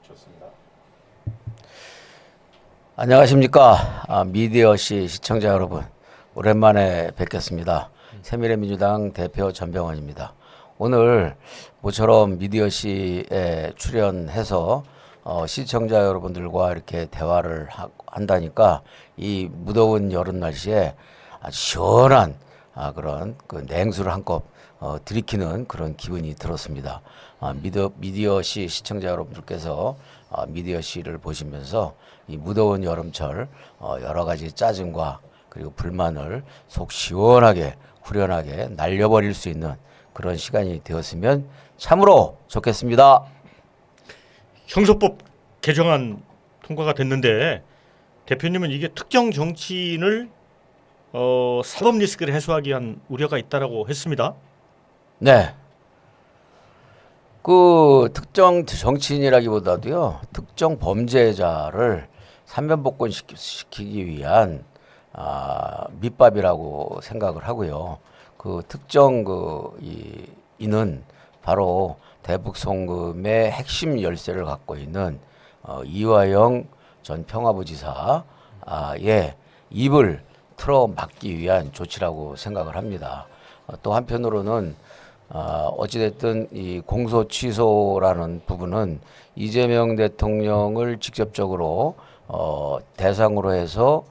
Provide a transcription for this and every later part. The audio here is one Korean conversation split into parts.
좋습니다. 안녕하십니까. 미디어시 시청자 여러분, 오랜만에 뵙겠습니다. 새미래민주당 대표 전병헌입니다. 오늘 모처럼 미디어시에 출연해서 시청자 여러분들과 이렇게 대화를 한다니까 이 무더운 여름 날씨에 아주 시원한 그런 그 냉수를 한 컵 들이키는 그런 기분이 들었습니다. 미디어시 시청자 여러분들께서 미디어시를 보시면서 이 무더운 여름철 여러 가지 짜증과 그리고 불만을 속 시원하게 후련하게 날려버릴 수 있는 그런 시간이 되었으면 참으로 좋겠습니다. 형소법 개정안 통과가 됐는데 대표님은 이게 특정 정치인을 사법 리스크를 해소하기 위한 우려가 있다라고 했습니다. 네. 그 특정 정치인이라기보다도요, 특정 범죄자를 사면복권 시키기 위한 밑밥이라고 생각을 하고요. 그 특정 이는 바로 대북 송금의 핵심 열쇠를 갖고 있는 이화영 전 평화부지사의 입을 틀어 막기 위한 조치라고 생각을 합니다. 또 한편으로는 어찌됐든 이 공소 취소라는 부분은 이재명 대통령을 직접적으로 대상으로 해서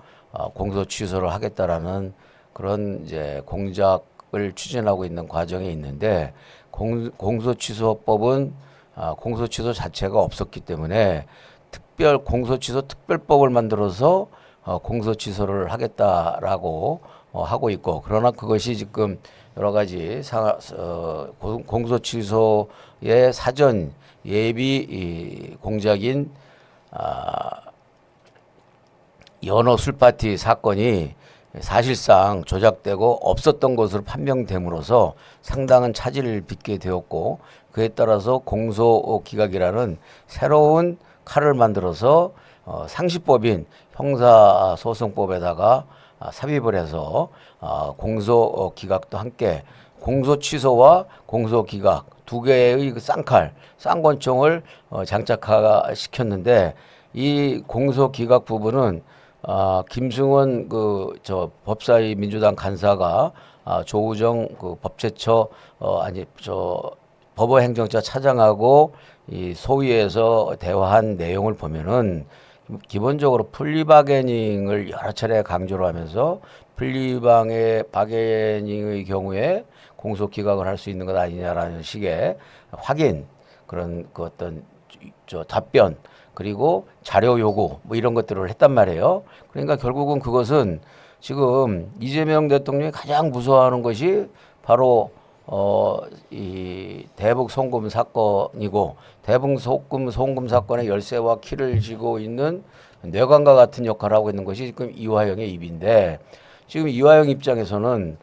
공소 취소를 하겠다라는 그런 이제 공작을 추진하고 있는 과정에 있는데 공소 취소법은 공소 취소 자체가 없었기 때문에 특별 공소 취소 특별법을 만들어서 공소 취소를 하겠다라고 하고 있고, 그러나 그것이 지금 여러 가지 공소 취소의 사전 예비 공작인 연어 술파티 사건이 사실상 조작되고 없었던 것으로 판명됨으로써 상당한 차질을 빚게 되었고, 그에 따라서 공소기각이라는 새로운 칼을 만들어서 상시법인 형사소송법에다가 삽입을 해서 공소기각도 함께 공소 취소와 공소기각 두 개의 그 쌍칼, 쌍권총을 장착시켰는데, 이 공소기각 부분은 김승원 법사위 민주당 간사가 조우정 그 법제처 법원행정처 차장하고 이 소위에서 대화한 내용을 보면은 기본적으로 플리바게닝을 여러 차례 강조를 하면서 플리바게닝의 경우에 공소 기각을 할 수 있는 것 아니냐라는 식의 확인, 그런 그 어떤 답변, 그리고 자료 요구 뭐 이런 것들을 했단 말이에요. 그러니까 결국은 그것은 지금 이재명 대통령이 가장 무서워하는 것이 바로 이 대북 송금 사건이고, 대북 송금 사건의 열쇠와 키를 쥐고 있는 뇌관과 같은 역할을 하고 있는 것이 지금 이화영의 입인데, 지금 이화영 입장에서는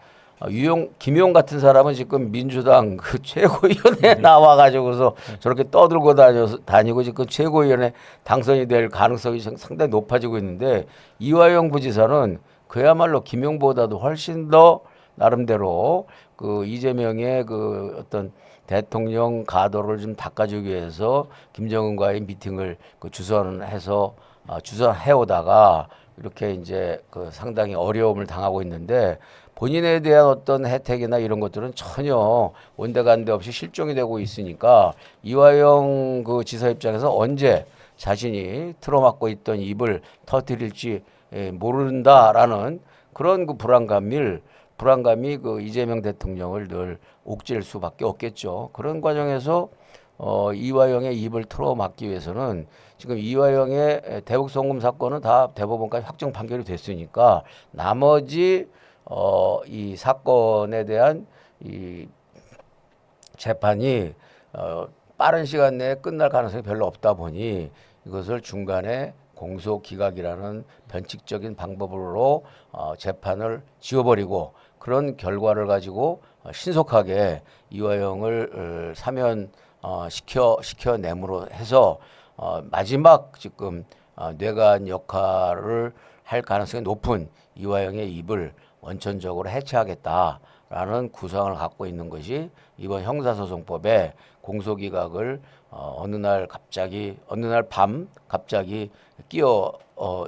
김용 같은 사람은 지금 민주당 그 최고위원회에 나와가지고서 저렇게 떠들고 다니고 지금 최고위원회 당선이 될 가능성이 상당히 높아지고 있는데, 이화영 부지사는 그야말로 김용보다도 훨씬 더 나름대로 그 이재명의 그 어떤 대통령 가도를 좀 닦아주기 위해서 김정은과의 미팅을 주선해 오다가 이렇게 이제 그 상당히 어려움을 당하고 있는데, 본인에 대한 어떤 혜택이나 이런 것들은 전혀 온데간데 없이 실종이 되고 있으니까 이화영 그 지사 입장에서 언제 자신이 틀어막고 있던 입을 터뜨릴지 모른다라는 그런 그 불안감이 그 이재명 대통령을 늘 옥죄일 수밖에 없겠죠. 그런 과정에서 이화영의 입을 틀어막기 위해서는 지금 이화영의 대북 송금 사건은 다 대법원까지 확정 판결이 됐으니까 나머지 이 사건에 대한 이 재판이 빠른 시간 내에 끝날 가능성이 별로 없다 보니 이것을 중간에 공소 기각이라는 변칙적인 방법으로 재판을 지워버리고, 그런 결과를 가지고 신속하게 이화영을 사면 시켜냄으로 해서 마지막 지금 뇌관 역할을 할 가능성이 높은 이화영의 입을 원천적으로 해체하겠다라는 구상을 갖고 있는 것이 이번 형사소송법의 공소기각을 어느 날 밤 갑자기 끼워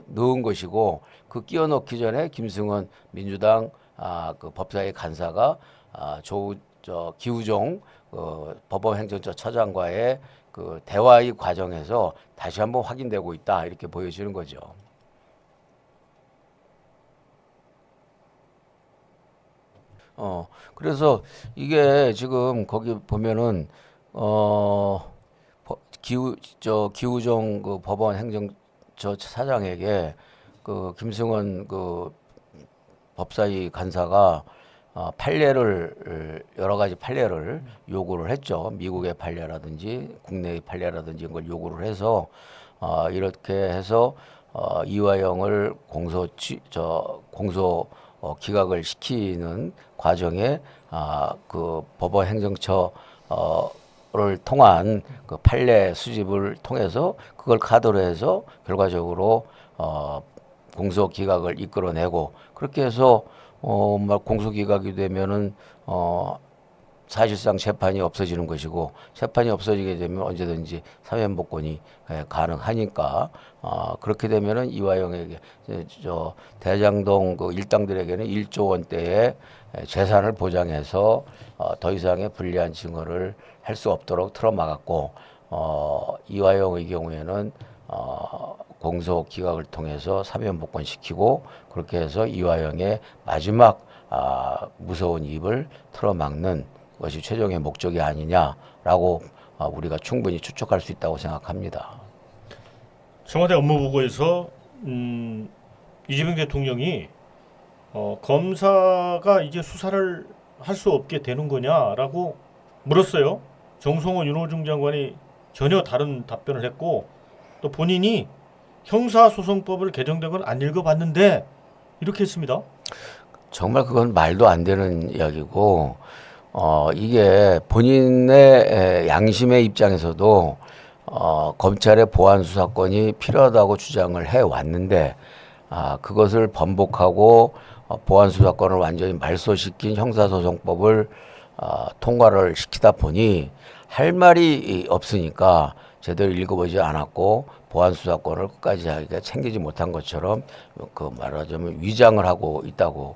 넣은 것이고 그 끼워 넣기 전에 김승원 민주당 그 법사위 간사가 기우종 법원행정처 차장과의 그 대화의 과정에서 다시 한번 확인되고 있다 이렇게 보여지는 거죠. 그래서 이게 지금 거기 보면은 기우종 그 법원 행정처 차장에게 그 김승원 그 법사위 간사가 판례를 여러 가지 판례를 요구를 했죠. 미국의 판례라든지 국내의 판례라든지 이런 걸 요구를 해서 이렇게 해서 이화영을 공소 기각을 시키는 과정에 그 법원 행정처를 통한 그 판례 수집을 통해서 그걸 카드로 해서 결과적으로 공소 기각을 이끌어내고 그렇게 해서 막 공소 기각이 되면은 사실상 재판이 없어지는 것이고 재판이 없어지게 되면 언제든지 사면복권이 가능하니까 그렇게 되면은 이화영에게 대장동 그 일당들에게는 1조 원대의 재산을 보장해서 더 이상의 불리한 증언을 할 수 없도록 틀어막았고 이화영의 경우에는 공소 기각을 통해서 사면복권 시키고 그렇게 해서 이화영의 마지막 무서운 입을 틀어막는 것이 최종의 목적이 아니냐라고 우리가 충분히 추측할 수 있다고 생각합니다. 청와대 업무보고에서 이재명 대통령이 검사가 이제 수사를 할 수 없게 되는 거냐라고 물었어요. 정성호 윤호중 장관이 전혀 다른 답변을 했고 또 본인이 형사소송법을 개정된 건 안 읽어봤는데 이렇게 했습니다. 정말 그건 말도 안 되는 이야기고 이게 본인의 양심의 입장에서도 검찰의 보안 수사권이 필요하다고 주장을 해 왔는데 그것을 번복하고 보안 수사권을 완전히 말소시킨 형사소송법을 통과를 시키다 보니 할 말이 없으니까 제대로 읽어보지 않았고 보안 수사권을 끝까지 자기가 챙기지 못한 것처럼 그 말하자면 위장을 하고 있다고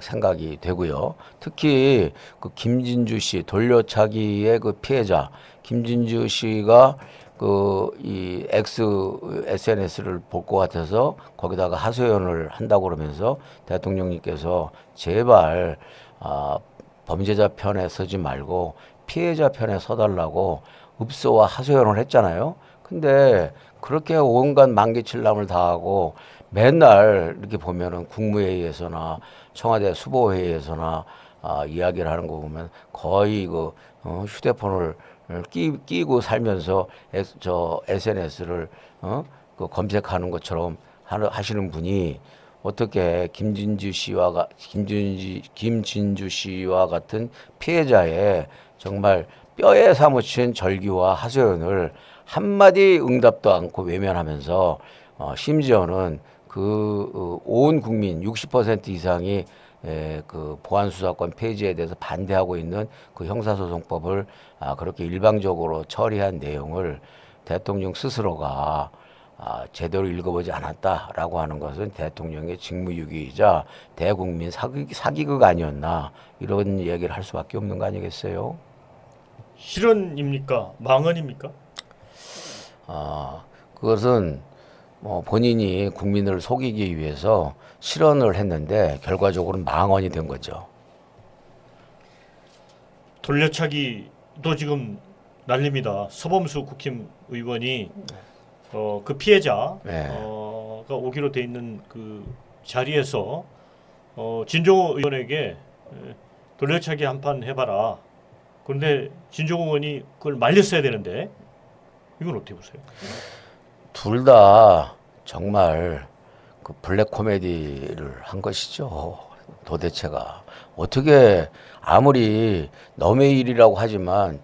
생각이 되고요. 특히 그 김진주 씨 돌려차기의 그 피해자 김진주 씨가 그 이 SNS를 볼 것 같아서 거기다가 하소연을 한다고 그러면서 대통령님께서 제발 범죄자 편에 서지 말고 피해자 편에 서달라고 읍소와 하소연을 했잖아요. 근데 그렇게 온갖 만기칠람을 다하고 맨날 이렇게 보면은 국무회의에서나 청와대 수보회의에서나 이야기를 하는 거 보면 거의 그 휴대폰을 끼고 살면서 SNS를 그 검색하는 것처럼 하시는 분이 어떻게 김진주 씨와 같은 피해자의 정말 뼈에 사무친 절규와 하소연을 한마디 응답도 않고 외면하면서 심지어는 그 온 국민 60% 이상이 그 보안수사권 폐지에 대해서 반대하고 있는 그 형사소송법을 그렇게 일방적으로 처리한 내용을 대통령 스스로가 제대로 읽어보지 않았다라고 하는 것은 대통령의 직무유기이자 대국민 사기극 아니었나 이런 얘기를 할 수밖에 없는 거 아니겠어요? 실언입니까? 망언입니까? 그것은 뭐 본인이 국민을 속이기 위해서 실언을 했는데 결과적으로는 망언이 된 거죠. 돌려차기도 지금 난립니다. 서범수 국힘의원이 그 피해자가 오기로 돼 있는 그 자리에서 진종호 의원에게 돌려차기 한 판 해봐라. 그런데 진종호 의원이 그걸 말렸어야 되는데 이건 어떻게 보세요? 둘 다 정말 그 블랙 코미디를 한 것이죠. 도대체가 어떻게 아무리 넘의 일이라고 하지만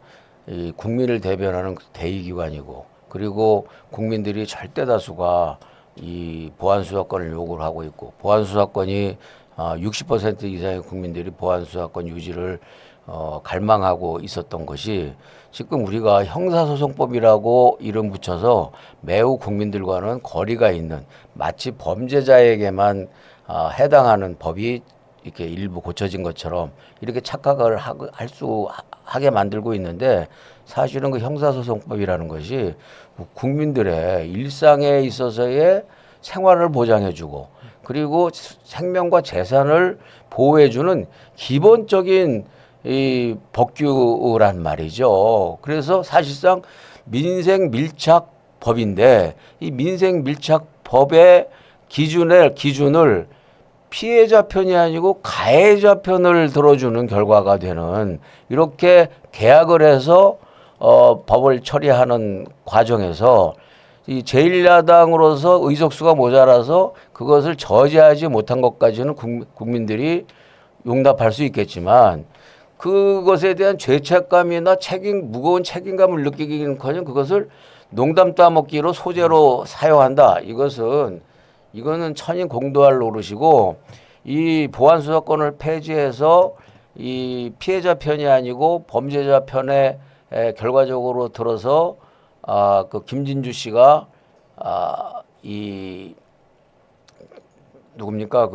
이 국민을 대변하는 대의기관이고 그리고 국민들이 절대 다수가 이 보안수사권을 요구를 하고 있고 보안수사권이 60% 이상의 국민들이 보안수사권 유지를 갈망하고 있었던 것이 지금 우리가 형사소송법이라고 이름 붙여서 매우 국민들과는 거리가 있는 마치 범죄자에게만 해당하는 법이 이렇게 일부 고쳐진 것처럼 이렇게 착각을 하게 만들고 있는데 사실은 그 형사소송법이라는 것이 국민들의 일상에 있어서의 생활을 보장해주고 그리고 생명과 재산을 보호해주는 기본적인 이 법규란 말이죠. 그래서 사실상 민생 밀착 법인데 이 민생 밀착 법의 기준을 피해자 편이 아니고 가해자 편을 들어주는 결과가 되는 이렇게 계약을 해서 법을 처리하는 과정에서 이 제1야당으로서 의석수가 모자라서 그것을 저지하지 못한 것까지는 국민들이 용납할 수 있겠지만 그것에 대한 죄책감이나 무거운 책임감을 느끼기는커녕 그것을 농담 따먹기로 소재로 사용한다. 이거는 천인 공도할 노릇이고 이 보안수사권을 폐지해서 이 피해자 편이 아니고 범죄자 편에 결과적으로 들어서 그 김진주 씨가 이 누굽니까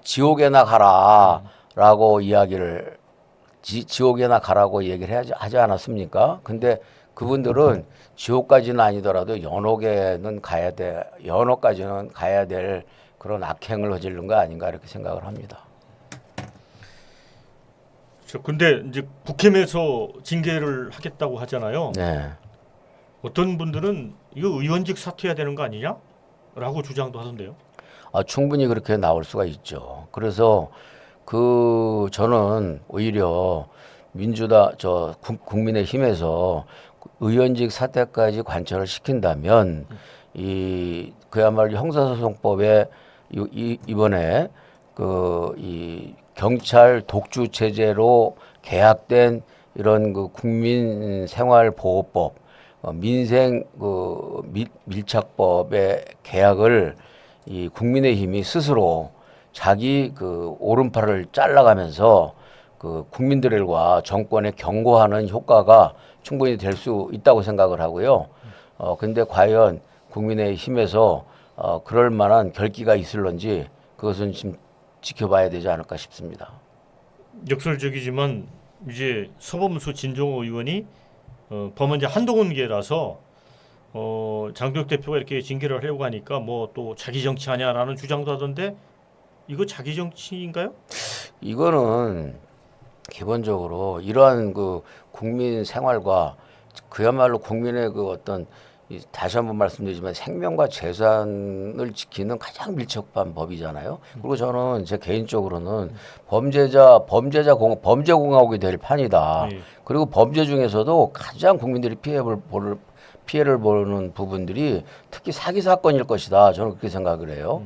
지옥에나 가라라고 이야기를 지옥에나 가라고 얘기를 하지 않았습니까? 근데 그분들은 지옥까지는 아니더라도 연옥까지는 가야 될 그런 악행을 저지른 거 아닌가 이렇게 생각을 합니다. 근데 이제 국힘에서 징계를 하겠다고 하잖아요. 네. 어떤 분들은 이거 의원직 사퇴해야 되는 거 아니냐라고 주장도 하던데요. 충분히 그렇게 나올 수가 있죠. 그래서 저는 오히려 국민의힘에서 의원직 사퇴까지 관철을 시킨다면 그야말로 형사소송법에 이번에 이 경찰 독주 체제로 계약된 이런 그 국민생활보호법, 민생 밀착법의 계약을 이 국민의힘이 스스로 자기 그 오른팔을 잘라가면서 그 국민들과 정권에 경고하는 효과가 충분히 될 수 있다고 생각을 하고요. 근데 과연 국민의힘에서 그럴 만한 결기가 있을런지 그것은 지금 지켜봐야 되지 않을까 싶습니다. 역설적이지만 이제 서범수 진종호 의원이 범죄 한동훈계라서 장도혁 대표가 이렇게 징계를 하려고 하니까 뭐 또 자기 정치하냐라는 주장도 하던데 이거 자기 정치인가요? 이거는 기본적으로 이러한 그 국민 생활과 그야말로 국민의 그 어떤 다시 한번 말씀드리지만 생명과 재산을 지키는 가장 밀접한 법이잖아요. 그리고 저는 제 개인적으로는 범죄공화국이 될 판이다. 네. 그리고 범죄 중에서도 가장 국민들이 피해를 보는 부분들이 특히 사기 사건일 것이다. 저는 그렇게 생각을 해요.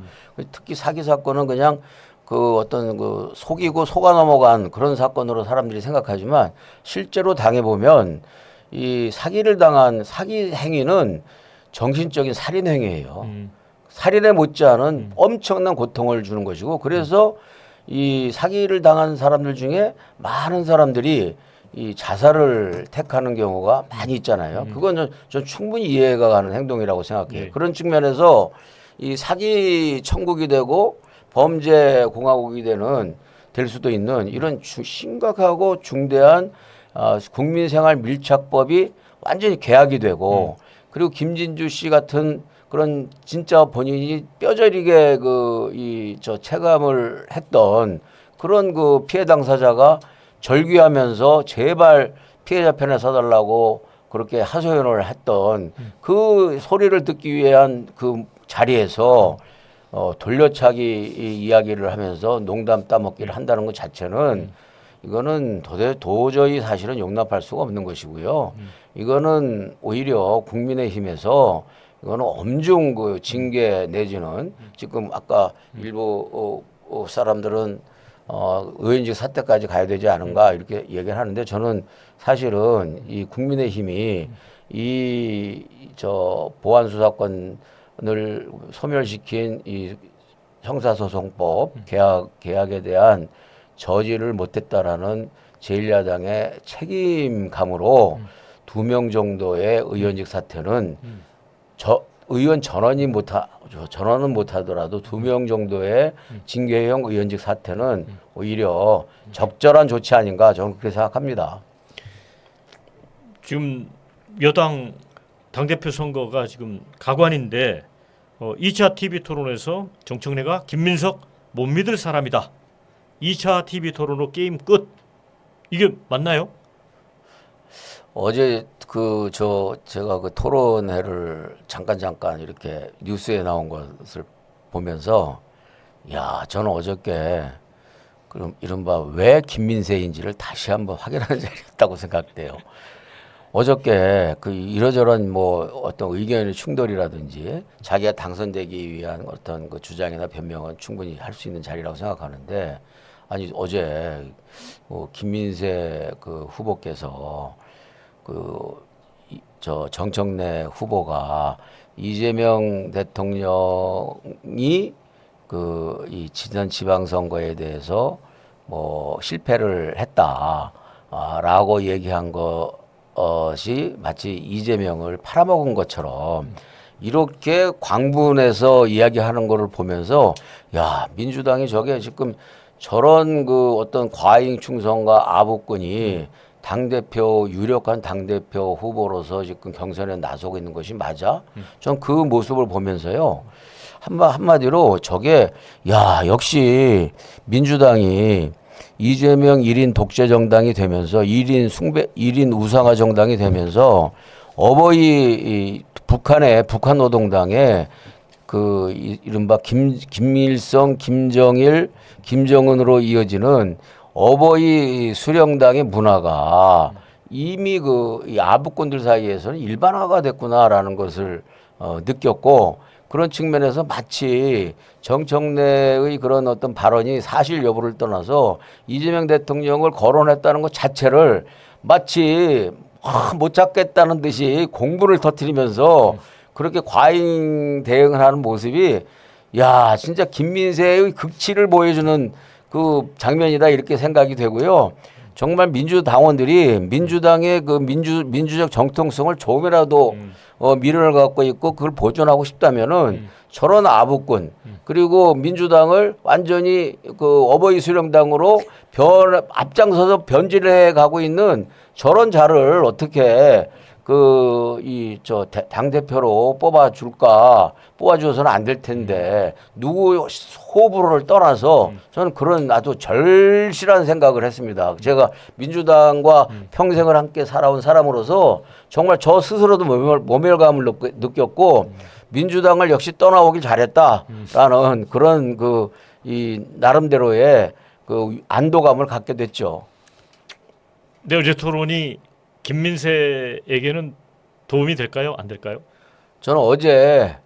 특히 사기 사건은 그냥 그 어떤 그 속이고 속아 넘어간 그런 사건으로 사람들이 생각하지만 실제로 당해보면 이 사기를 당한 사기 행위는 정신적인 살인 행위예요. 살인에 못지않은 엄청난 고통을 주는 것이고 그래서 이 사기를 당한 사람들 중에 많은 사람들이 이 자살을 택하는 경우가 많이 있잖아요. 그건 전 충분히 이해가 가는 행동이라고 생각해요. 네. 그런 측면에서 이 사기 천국이 되고 범죄 공화국이 될 수도 있는 이런 심각하고 중대한 국민생활 밀착법이 완전히 계약이 되고 그리고 김진주 씨 같은 그런 진짜 본인이 뼈저리게 체감을 했던 그런 그 피해 당사자가 절규하면서 제발 피해자 편에 서달라고 그렇게 하소연을 했던 그 소리를 듣기 위한 그 자리에서 돌려차기 이야기를 하면서 농담 따먹기를 한다는 것 자체는 이거는 도저히 사실은 용납할 수가 없는 것이고요. 이거는 오히려 국민의힘에서 이거는 엄중 그 징계 내지는 지금 아까 일부 사람들은 의원직 사퇴까지 가야 되지 않은가 이렇게 얘기를 하는데 저는 사실은 이 국민의힘이 보안 수사권을 소멸시킨 이 형사소송법 계약에 대한 저지를 못했다라는 제1야당의 책임감으로 2명 정도의 의원직 사퇴는 의원 전원은 못하더라도 2명 정도의 징계형 의원직 사퇴는 오히려 적절한 조치 아닌가 저는 그렇게 생각합니다. 지금 여당 당대표 선거가 지금 가관인데 2차 TV 토론에서 정청래가 김민석 못 믿을 사람이다. 2차 TV 토론으로 게임 끝. 이게 맞나요? 어제 제가 그 토론회를 잠깐 이렇게 뉴스에 나온 것을 보면서 야, 저는 어저께 그럼 이른바 왜 김민세인지를 다시 한번 확인하는 자리였다고 생각돼요. 어저께 그 이러저런 뭐 어떤 의견의 충돌이라든지 자기가 당선되기 위한 어떤 그 주장이나 변명은 충분히 할 수 있는 자리라고 생각하는데 아니 어제 김민세 그 후보께서 저 정청래 후보가 이재명 대통령이 이 지난 지방선거에 대해서 뭐 실패를 했다라고 얘기한 것이 마치 이재명을 팔아먹은 것처럼 이렇게 광분해서 이야기하는 거를 보면서 야, 민주당이 저게 지금 저런 그 어떤 과잉 충성과 아부꾼이 당대표 유력한 당대표 후보로서 지금 경선에 나서고 있는 것이 맞아? 전 그 모습을 보면서요. 한마디로 저게 야, 역시 민주당이 이재명 1인 독재 정당이 되면서 1인 우상화 정당이 되면서 북한 노동당의 이른바 김일성, 김정일, 김정은으로 이어지는 어버이 수령당의 문화가 이미 이 아부꾼들 사이에서는 일반화가 됐구나라는 것을 느꼈고 그런 측면에서 마치 정청래의 그런 어떤 발언이 사실 여부를 떠나서 이재명 대통령을 거론했다는 것 자체를 마치 못 잡겠다는 듯이 공분을 터뜨리면서 그렇게 과잉 대응을 하는 모습이 야, 진짜 김민세의 극치를 보여주는 그 장면이다 이렇게 생각이 되고요. 정말 민주당원들이 민주당의 그 민주적 정통성을 조금이라도 미련을 갖고 있고 그걸 보존하고 싶다면은 저런 아부꾼 그리고 민주당을 완전히 그 어버이 수령당으로 앞장서서 변질해 가고 있는 저런 자를 어떻게 당대표로 뽑아줘서는 안 될 텐데, 누구 호불호를 떠나서 저는 그런 아주 절실한 생각을 했습니다. 제가 민주당과 평생을 함께 살아온 사람으로서 정말 저 스스로도 모멸감을 느꼈고, 민주당을 역시 떠나오길 잘했다라는 그런 나름대로의 안도감을 갖게 됐죠. 네, 어제 토론이 김민세에게는 도움이 될까요? 안 될까요? 저는 어제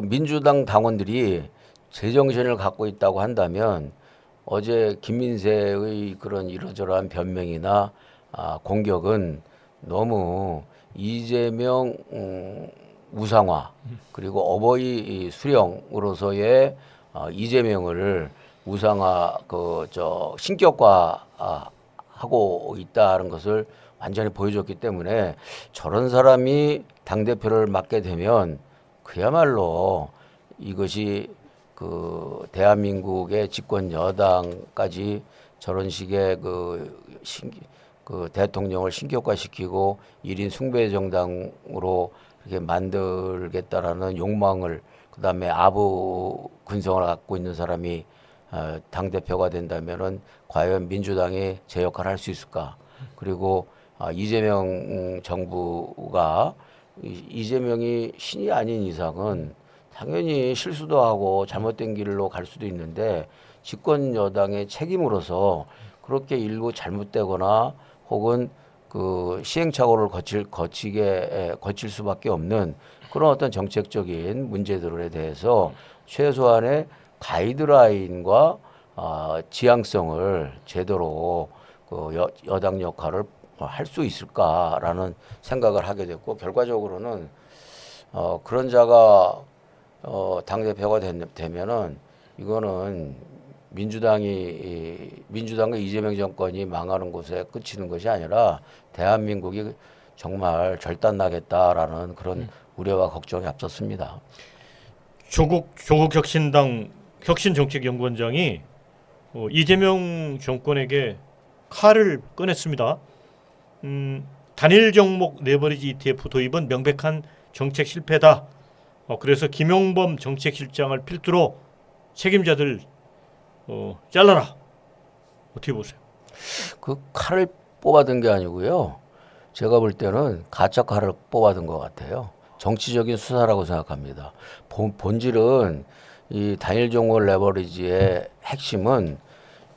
민주당 당원들이 제정신을 갖고 있다고 한다면 어제 김민세의 그런 이러저러한 변명이나 공격은 너무 이재명 우상화 그리고 어버이 수령으로서의 이재명을 우상화 신격화 하고 있다는 것을 완전히 보여줬기 때문에 저런 사람이 당대표를 맡게 되면 그야말로 이것이 대한민국의 집권 여당까지 저런 식의 대통령을 신격화시키고 1인 숭배 정당으로 이렇게 만들겠다라는 욕망을 그다음에 아부 근성을 갖고 있는 사람이 당대표가 된다면은 과연 민주당이 제 역할을 할 수 있을까? 그리고 이재명 정부가 이재명이 신이 아닌 이상은 당연히 실수도 하고 잘못된 길로 갈 수도 있는데 집권 여당의 책임으로서 그렇게 일부 잘못되거나 혹은 시행착오를 거칠 수밖에 없는 그런 어떤 정책적인 문제들에 대해서 최소한의 가이드라인과 지향성을 제대로 여당 역할을 할 수 있을까라는 생각을 하게 됐고 결과적으로는 그런 자가 당대표가 되면은 이거는 민주당과 이재명 정권이 망하는 곳에 그치는 것이 아니라 대한민국이 정말 절단나겠다라는 그런 우려와 걱정이 앞섰습니다. 조국 혁신당 혁신정책연구원장이 이재명 정권에게 칼을 꺼냈습니다. 단일 종목 레버리지 ETF 도입은 명백한 정책 실패다. 그래서 김용범 정책실장을 필두로 책임자들 잘라라. 어떻게 보세요? 그 칼을 뽑아든 게 아니고요. 제가 볼 때는 가짜 칼을 뽑아든 것 같아요. 정치적인 수사라고 생각합니다. 본질은 이 단일 종목 레버리지의 핵심은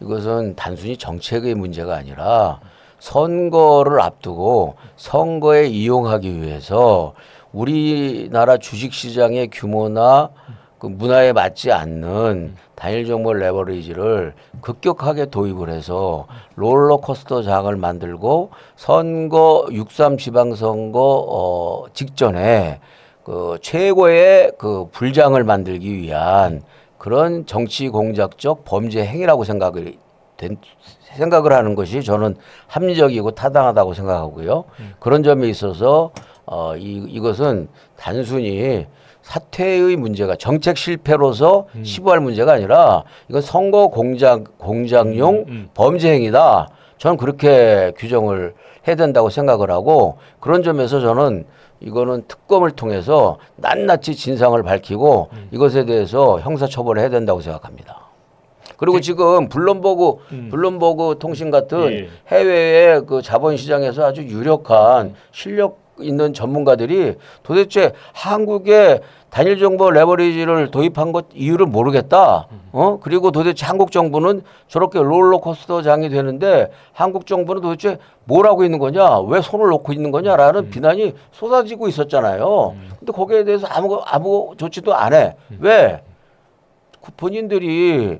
이것은 단순히 정책의 문제가 아니라 선거를 앞두고 선거에 이용하기 위해서 우리나라 주식시장의 규모나 그 문화에 맞지 않는 단일 종목 레버리지를 급격하게 도입을 해서 롤러코스터 장을 만들고 선거 6.3 지방선거 직전에 그 최고의 그 불장을 만들기 위한 그런 정치 공작적 범죄 행위라고 생각을 하는 것이 저는 합리적이고 타당하다고 생각하고요. 그런 점에 있어서 이것은 단순히 사퇴의 문제가 정책 실패로서 시부할 문제가 아니라 이건 선거 공작용 범죄 행위다. 저는 그렇게 규정을 해야 된다고 생각을 하고 그런 점에서 저는 이거는 특검을 통해서 낱낱이 진상을 밝히고 이것에 대해서 형사처벌을 해야 된다고 생각합니다. 그리고 지금 블룸버그 통신 같은 해외의 그 자본시장에서 아주 유력한 실력 있는 전문가들이 도대체 한국에 단일 정보 레버리지를 도입한 것 이유를 모르겠다. 그리고 도대체 한국 정부는 저렇게 롤러코스터 장이 되는데 한국 정부는 도대체 뭘 하고 있는 거냐? 왜 손을 놓고 있는 거냐라는 비난이 쏟아지고 있었잖아요. 근데 거기에 대해서 아무 조치도 안 해. 왜? 본인들이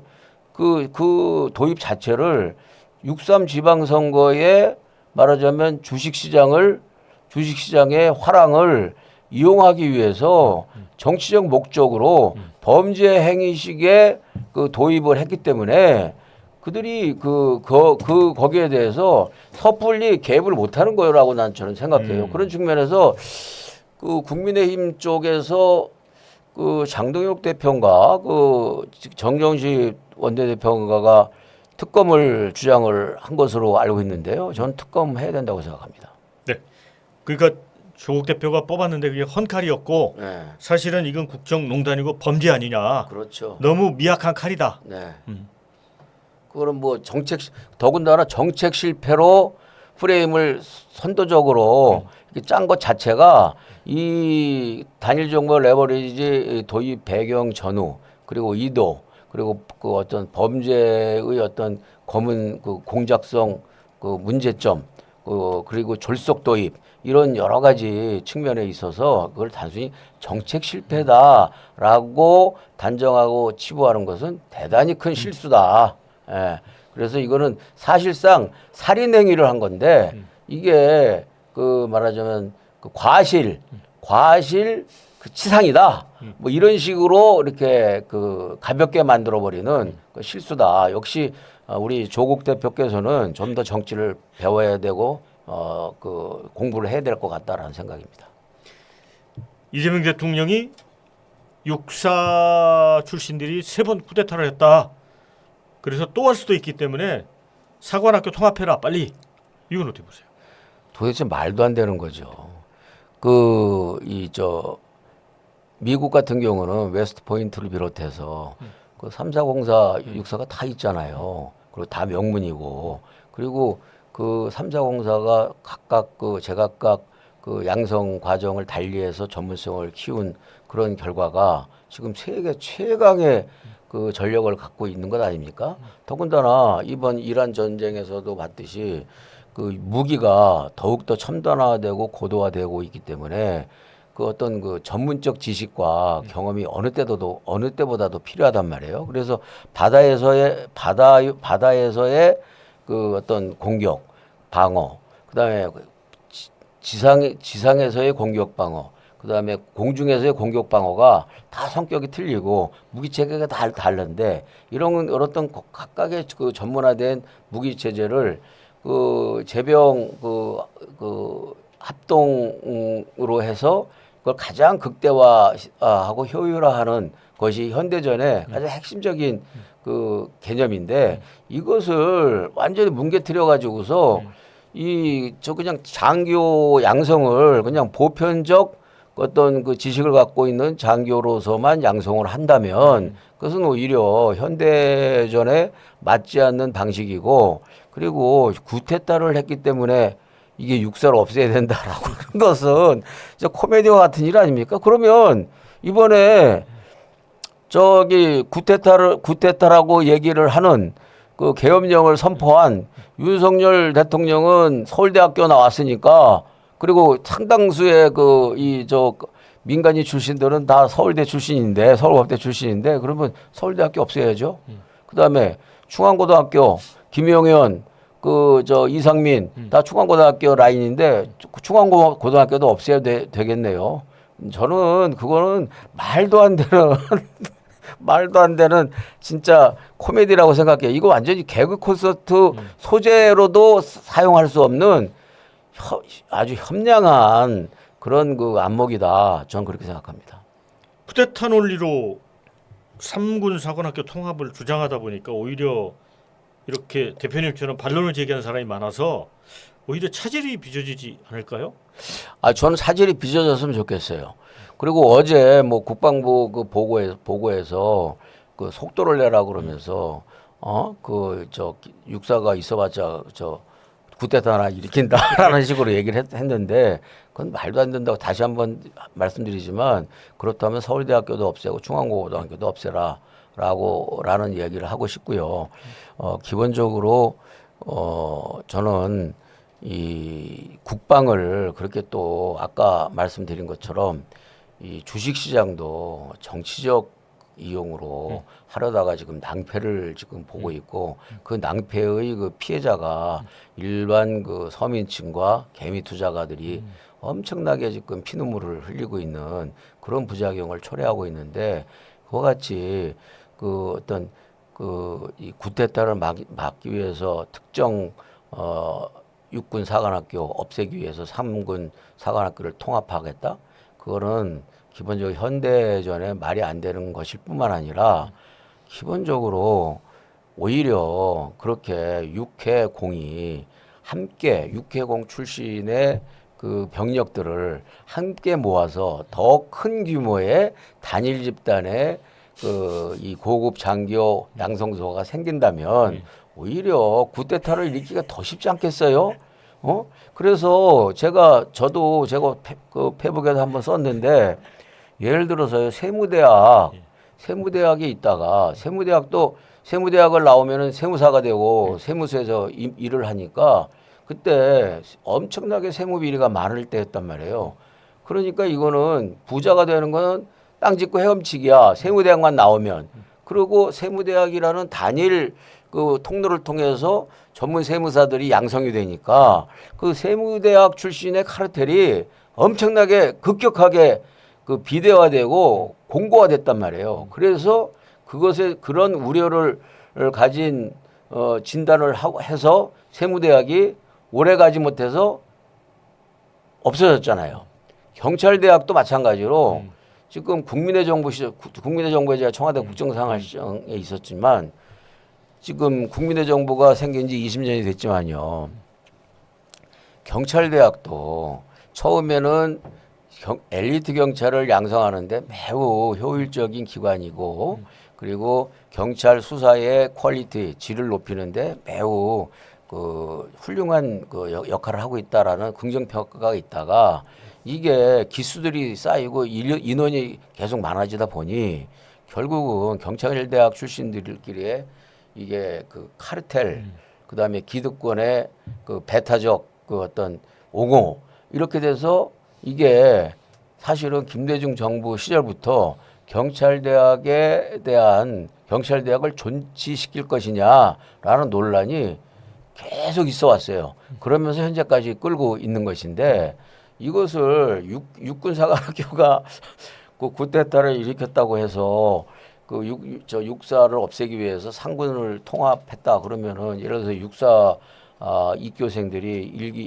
그 도입 자체를 6.3 지방선거에 말하자면 주식시장의 화랑을 이용하기 위해서 정치적 목적으로 범죄 행위식의 그 도입을 했기 때문에 그들이 거기에 대해서 섣불리 개입을 못하는 거라고 저는 생각해요. 그런 측면에서 그 국민의힘 쪽에서 그 장동혁 대표인가 그 정정식 원내대표인가가 특검을 주장을 한 것으로 알고 있는데요. 저는 특검 해야 된다고 생각합니다. 네, 그러니까 조국 대표가 뽑았는데 그게 헌칼이었고 네. 사실은 이건 국정농단이고 범죄 아니냐. 그렇죠. 너무 미약한 칼이다. 네. 그거는 뭐 더군다나 정책 실패로 프레임을 선도적으로 짠 것 자체가 이 단일 정보 레버리지 도입 배경 전후 그리고 이도 그리고 그 어떤 범죄의 어떤 검은 그 공작성 그 문제점 그리고 졸속 도입 이런 여러 가지 측면에 있어서 그걸 단순히 정책 실패다라고 단정하고 치부하는 것은 대단히 큰 실수다. 예. 그래서 이거는 사실상 살인 행위를 한 건데 이게 그 말하자면 그 과실 그 치상이다. 뭐 이런 식으로 이렇게 그 가볍게 만들어 버리는 그 실수다. 역시 우리 조국 대표께서는 좀 더 정치를 배워야 되고 그 공부를 해야 될 것 같다라는 생각입니다. 이재명 대통령이 육사 출신들이 3번 쿠데타를 했다. 그래서 또 할 수도 있기 때문에 사관학교 통합해라 빨리. 이건 어떻게 보세요? 도대체 말도 안 되는 거죠. 미국 같은 경우는 웨스트 포인트를 비롯해서 그 3사공사 육사가 다 있잖아요. 그리고 다 명문이고 그리고 그 3사공사가 각각 그 제각각 그 양성 과정을 달리해서 전문성을 키운 그런 결과가 지금 세계 최강의 그 전력을 갖고 있는 것 아닙니까? 더군다나 이번 이란 전쟁에서도 봤듯이 그 무기가 더욱더 첨단화되고 고도화되고 있기 때문에 그 어떤 그 전문적 지식과 경험이 어느 때보다도 필요하단 말이에요. 그래서 바다에서의 그 어떤 공격, 방어, 그다음에 지상에서의 공격 방어, 그다음에 공중에서의 공격 방어가 다 성격이 틀리고 무기 체계가 다 다른데 이런 어떤 각각의 그 전문화된 무기 체제를 그 제병 그 합동으로 해서 그걸 가장 극대화하고 효율화하는 것이 현대전의 가장 핵심적인 그 개념인데 이것을 완전히 뭉개뜨려 가지고서 이 저 그냥 장교 양성을 그냥 보편적 어떤 그 지식을 갖고 있는 장교로서만 양성을 한다면 그것은 오히려 현대전에 맞지 않는 방식이고 그리고 구테타를 했기 때문에 이게 육사를 없애야 된다라고 하는 것은 진짜 코미디와 같은 일 아닙니까? 그러면 이번에 저기 구테타라고 얘기를 하는 그 계엄령을 선포한 윤석열 대통령은 서울대학교 나왔으니까 그리고 상당수의 그 이 저 민간인 출신들은 다 서울대 출신인데 서울법대 출신인데 그러면 서울대학교 없애야죠. 그다음에 중앙고등학교 김용현 그 저 이상민 다 중앙고등학교 라인인데 중앙고등학교도 없애야 되겠네요. 저는 그거는 말도 안 되는 말도 안 되는 진짜 코미디라고 생각해요. 이거 완전히 개그 콘서트 소재로도 사용할 수 없는 아주 협량한 그런 그 안목이다. 저는 그렇게 생각합니다. 쿠데타 논리로 3군 사관학교 통합을 주장하다 보니까 오히려 이렇게 대표님처럼 반론을 제기하는 사람이 많아서 오히려 차질이 빚어지지 않을까요? 저는 차질이 빚어졌으면 좋겠어요. 그리고 어제 뭐 국방부 그 보고에서 그 속도를 내라 그러면서 그 저 육사가 있어봤자 저 구테타 하나 일으킨다라는 식으로 얘기를 했는데 그건 말도 안 된다고 다시 한번 말씀드리지만 그렇다면 서울대학교도 없애고 중앙고등학교도 없애라라는 얘기를 하고 싶고요. 기본적으로 저는 이 국방을 그렇게 또 아까 말씀드린 것처럼 이 주식시장도 정치적 이용으로 하려다가 지금 낭패를 지금 보고 있고 그 낭패의 그 피해자가 일반 그 서민층과 개미 투자가들이 엄청나게 지금 피눈물을 흘리고 있는 그런 부작용을 초래하고 있는데 그와 같이 그 어떤 그 이 구테타를 막기 위해서 특정 육군 사관학교 없애기 위해서 3군 사관학교를 통합하겠다. 그거는 기본적으로 현대전에 말이 안 되는 것일 뿐만 아니라 기본적으로 오히려 그렇게 육해공이 함께 육해공 출신의 그 병력들을 함께 모아서 더 큰 규모의 단일 집단의 그 이 고급 장교 양성소가 생긴다면 오히려 구테타를 일으키기가 더 쉽지 않겠어요? 그래서 저도 그 페북에서 한번 썼는데 예를 들어서요 세무대학에 있다가 세무대학을 나오면은 세무사가 되고 세무서에서 일을 하니까 그때 엄청나게 세무 비리가 많을 때였단 말이에요. 그러니까 이거는 부자가 되는 건 땅 짓고 헤엄치기야. 세무대학만 나오면. 그리고 세무대학이라는 단일 그 통로를 통해서 전문 세무사들이 양성이 되니까 그 세무대학 출신의 카르텔이 엄청나게 급격하게 그 비대화되고 공고화됐단 말이에요. 그래서 그것에 그런 우려를 가진 진단을 해서 세무대학이 오래 가지 못해서 없어졌잖아요. 경찰대학도 마찬가지로 지금 국민의 정부에 제가 청와대 국정상할 시정에 있었지만 지금 국민의 정부가 생긴 지 20년이 됐지만요. 경찰대학도 처음에는 엘리트 경찰을 양성하는데 매우 효율적인 기관이고 그리고 경찰 수사의 퀄리티, 질을 높이는데 매우 그 훌륭한 그 역할을 하고 있다라는 긍정평가가 있다가 이게 기수들이 쌓이고 인원이 계속 많아지다 보니 결국은 경찰대학 출신들끼리의 이게 그 카르텔, 그다음에 기득권의 그 배타적 그 어떤 옹호 이렇게 돼서 이게 사실은 김대중 정부 시절부터 경찰대학에 대한 경찰대학을 존치시킬 것이냐라는 논란이 계속 있어 왔어요. 그러면서 현재까지 끌고 있는 것인데 이것을 육군사관학교가 그 쿠데타를 일으켰다고 해서 그 육사를 없애기 위해서 상군을 통합했다 그러면은 예를 들어서 육사 입교생들이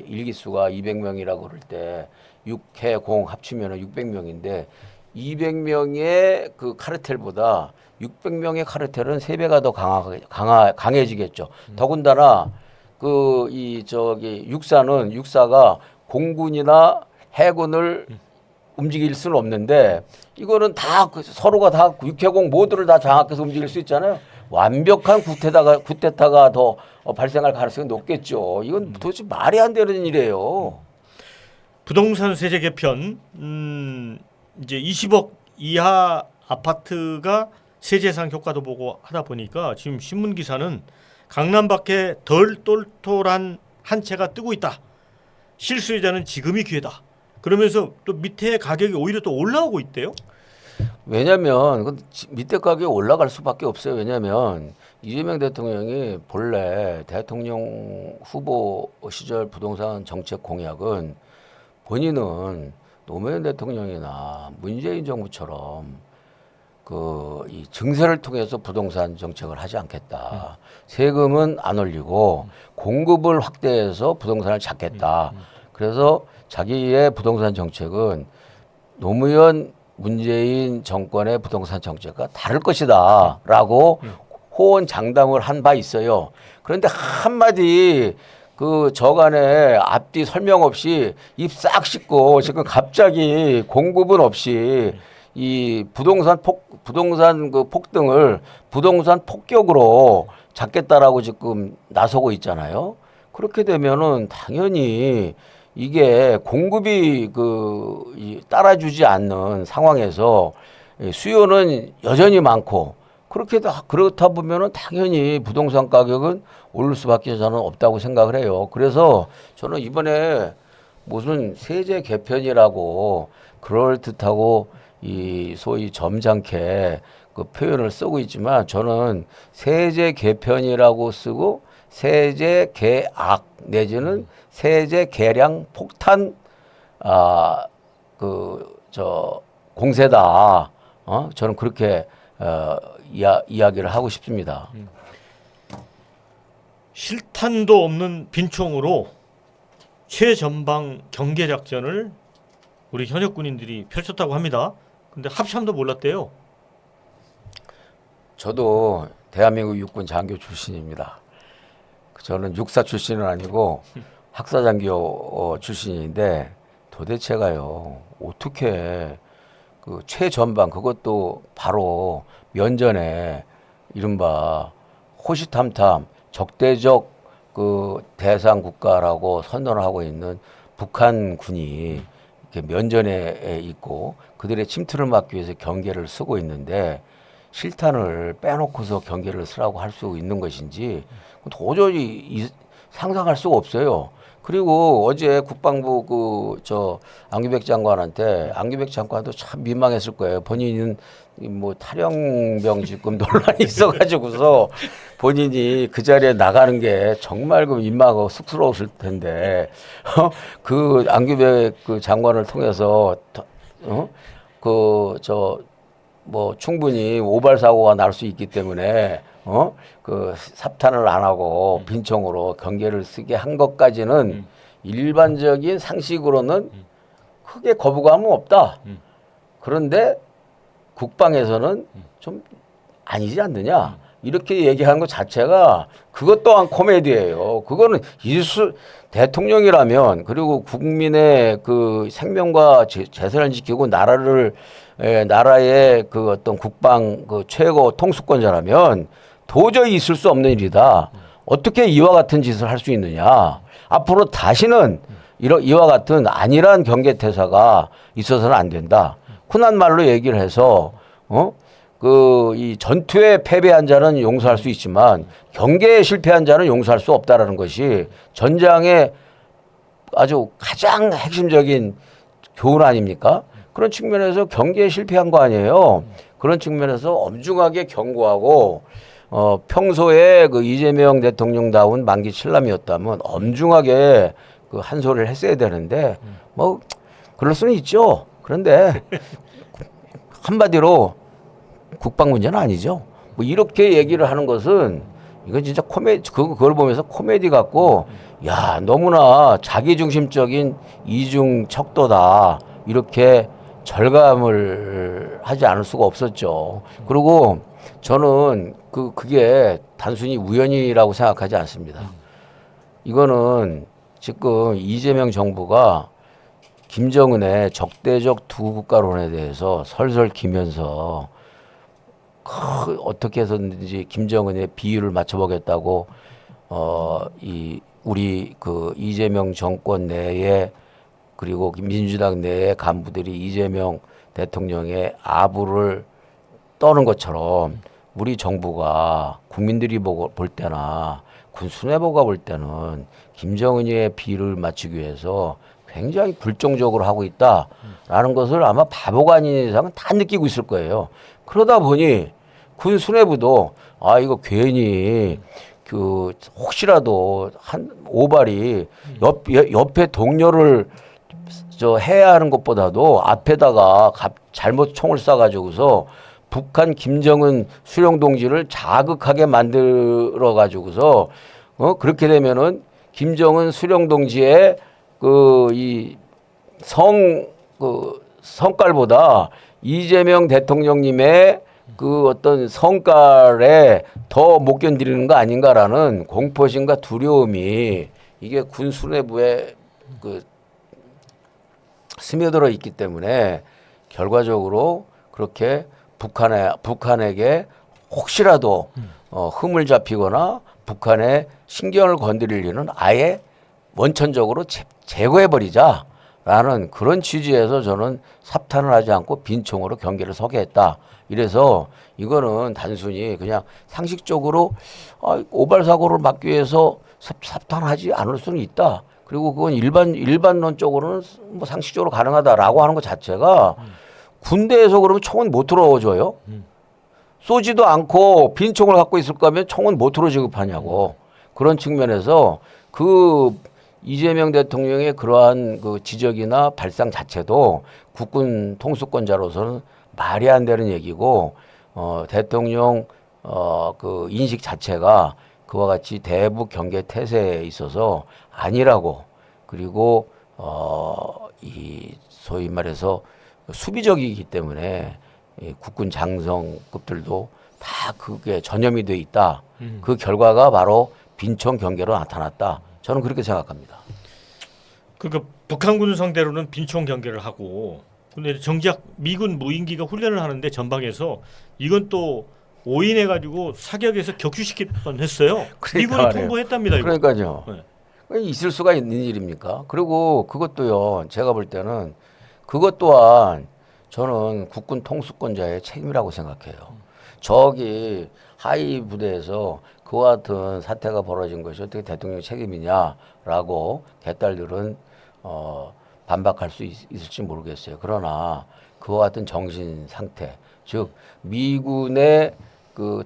일기수가 200명이라고 그럴 때 육해공 합치면은 600명인데 200명의 그 카르텔보다 600명의 카르텔은 3배가 더 강해지겠죠. 더군다나 육사가 공군이나 해군을 움직일 수는 없는데 이거는 다 서로가 다 육해공 모두를 다 장악해서 움직일 수 있잖아요. 완벽한 쿠데타가 더 발생할 가능성이 높겠죠. 이건 도대체 말이 안 되는 일이에요. 부동산 세제 개편 이제 20억 이하 아파트가 세제상 효과도 보고 하다 보니까 지금 신문 기사는 강남 밖에 덜 똘똘한 한 채가 뜨고 있다. 실수요자는 지금이 기회다. 그러면서 또 밑에 가격이 오히려 또 올라오고 있대요. 왜냐하면 밑에 가격이 올라갈 수밖에 없어요. 왜냐하면 이재명 대통령이 본래 대통령 후보 시절 부동산 정책 공약은 본인은 노무현 대통령이나 문재인 정부처럼 이 증세를 통해서 부동산 정책을 하지 않겠다. 세금은 안 올리고 공급을 확대해서 부동산을 잡겠다. 그래서 자기의 부동산 정책은 노무현 문재인 정권의 부동산 정책과 다를 것이다라고 호언장담을 한 바 있어요. 그런데 한마디 그 저간에 앞뒤 설명 없이 입 싹 씻고 지금 갑자기 공급은 없이 이 부동산 폭등을 부동산 폭격으로 잡겠다라고 지금 나서고 있잖아요. 그렇게 되면은 당연히 이게 공급이 따라주지 않는 상황에서 수요는 여전히 많고 그렇다 보면은 당연히 부동산 가격은 오를 수밖에 저는 없다고 생각을 해요. 그래서 저는 이번에 무슨 세제 개편이라고 그럴 듯하고 이 소위 점잖게 그 표현을 쓰고 있지만 저는 세제 개편이라고 쓰고 세제 개악 내지는 세제 개량 폭탄 공세다. 저는 그렇게 이야기를 하고 싶습니다. 실탄도 없는 빈총으로 최전방 경계 작전을 우리 현역 군인들이 펼쳤다고 합니다. 근데 합참도 몰랐대요. 저도 대한민국 육군 장교 출신입니다. 저는 육사 출신은 아니고 학사장교 출신인데 도대체가요 어떻게 그 최전방 그것도 바로 면전에 이른바 호시탐탐 적대적 그 대상 국가라고 선언을 하고 있는 북한군이 이렇게 면전에 있고 그들의 침투를 막기 위해서 경계를 쓰고 있는데 실탄을 빼놓고서 경계를 쓰라고 할 수 있는 것인지 도저히 상상할 수가 없어요. 그리고 어제 국방부 안규백 장관도 참 민망했을 거예요. 본인은 뭐 탈영병 지금 논란이 있어가지고서 본인이 그 자리에 나가는 게 정말 민망하고 쑥스러웠을 텐데 그 안규백 그 장관을 통해서 충분히 오발 사고가 날 수 있기 때문에 그 삽탄을 안 하고 빈총으로 경계를 쓰게 한 것까지는 일반적인 상식으로는 크게 거부감은 없다. 그런데 국방에서는 좀 아니지 않느냐 이렇게 얘기하는 것 자체가 그것 또한 코미디예요. 그거는 대통령이라면 그리고 국민의 그 생명과 재산을 지키고 나라의 그 어떤 국방 그 최고 통수권자라면 도저히 있을 수 없는 일이다. 어떻게 이와 같은 짓을 할 수 있느냐. 앞으로 다시는 이와 같은 안일한 경계태세가 있어서는 안 된다. 흔한 말로 얘기를 해서 이 전투에 패배한 자는 용서할 수 있지만 경계에 실패한 자는 용서할 수 없다라는 것이 전장의 아주 가장 핵심적인 교훈 아닙니까? 그런 측면에서 경계에 실패한 거 아니에요. 그런 측면에서 엄중하게 경고하고 평소에 그 이재명 대통령다운 만기 칠남이었다면 엄중하게 그 한 소리를 했어야 되는데 뭐 그럴 수는 있죠. 그런데 한마디로 국방 문제는 아니죠. 뭐 이렇게 얘기를 하는 것은 이건 진짜 그걸 보면서 코미디 같고, 야, 너무나 자기중심적인 이중 척도다. 이렇게 절감을 하지 않을 수가 없었죠. 그리고 저는 그게 단순히 우연이라고 생각하지 않습니다. 이거는 지금 이재명 정부가 김정은의 적대적 두 국가론에 대해서 설설 기면서 어떻게 해서든지 김정은의 비율을 맞춰보겠다고 우리 그 이재명 정권 내에 그리고 민주당 내의 간부들이 이재명 대통령의 아부를 떠는 것처럼 우리 정부가 국민들이 볼 때나 군 수뇌부가 볼 때는 김정은의 비를 맞추기 위해서 굉장히 불정적으로 하고 있다라는 것을 아마 바보가 아닌 이상은 다 느끼고 있을 거예요. 그러다 보니 군 수뇌부도 이거 괜히 혹시라도 한 오발이 옆에 동료를 해야 하는 것보다도 앞에다가 잘못 총을 쏴가지고서 북한 김정은 수령 동지를 자극하게 만들어 가지고서 그렇게 되면은 김정은 수령 동지의 성깔보다 이재명 대통령님의 어떤 성깔에 더 못 견디는 거 아닌가라는 공포심과 두려움이 이게 군 수뇌부에 스며들어 있기 때문에 결과적으로 그렇게 북한에게 혹시라도 흠을 잡히거나 북한의 신경을 건드릴 일은 아예 원천적으로 제거해버리자라는 그런 취지에서 저는 삽탄을 하지 않고 빈총으로 경계를 서게 했다. 이래서 이거는 단순히 그냥 상식적으로 오발 사고를 막기 위해서 삽탄하지 않을 수는 있다. 그리고 그건 일반론적으로는 뭐 상식적으로 가능하다라고 하는 것 자체가 군대에서 그러면 총은 못 틀어줘요. 쏘지도 않고 빈 총을 갖고 있을 거면 총은 못 틀어 지급하냐고. 그런 측면에서 이재명 대통령의 그러한 지적이나 발상 자체도 국군 통수권자로서는 말이 안 되는 얘기고, 대통령 인식 자체가 그와 같이 대북 경계 태세에 있어서 아니라고. 그리고 소위 말해서 수비적이기 때문에 국군 장성급들도 다 그게 전염이 돼 있다. 그 결과가 바로 빈총 경계로 나타났다. 저는 그렇게 생각합니다. 그러니까 북한군을 상대로는 빈총 경계를 하고, 근데 정작 미군 무인기가 훈련을 하는데 전방에서 이건 또 오인해가지고 사격에서 격추시킬 뻔했어요. 미군이 말이에요. 통보했답니다. 이거. 그러니까요. 네. 있을 수가 있는 일입니까? 그리고 그것도요. 제가 볼 때는 그것 또한 저는 국군 통수권자의 책임이라고 생각해요. 저기 하위 부대에서 그와 같은 사태가 벌어진 것이 어떻게 대통령 책임이냐라고 개딸들은 반박할 수 있을지 모르겠어요. 그러나 그와 같은 정신 상태, 즉 미군의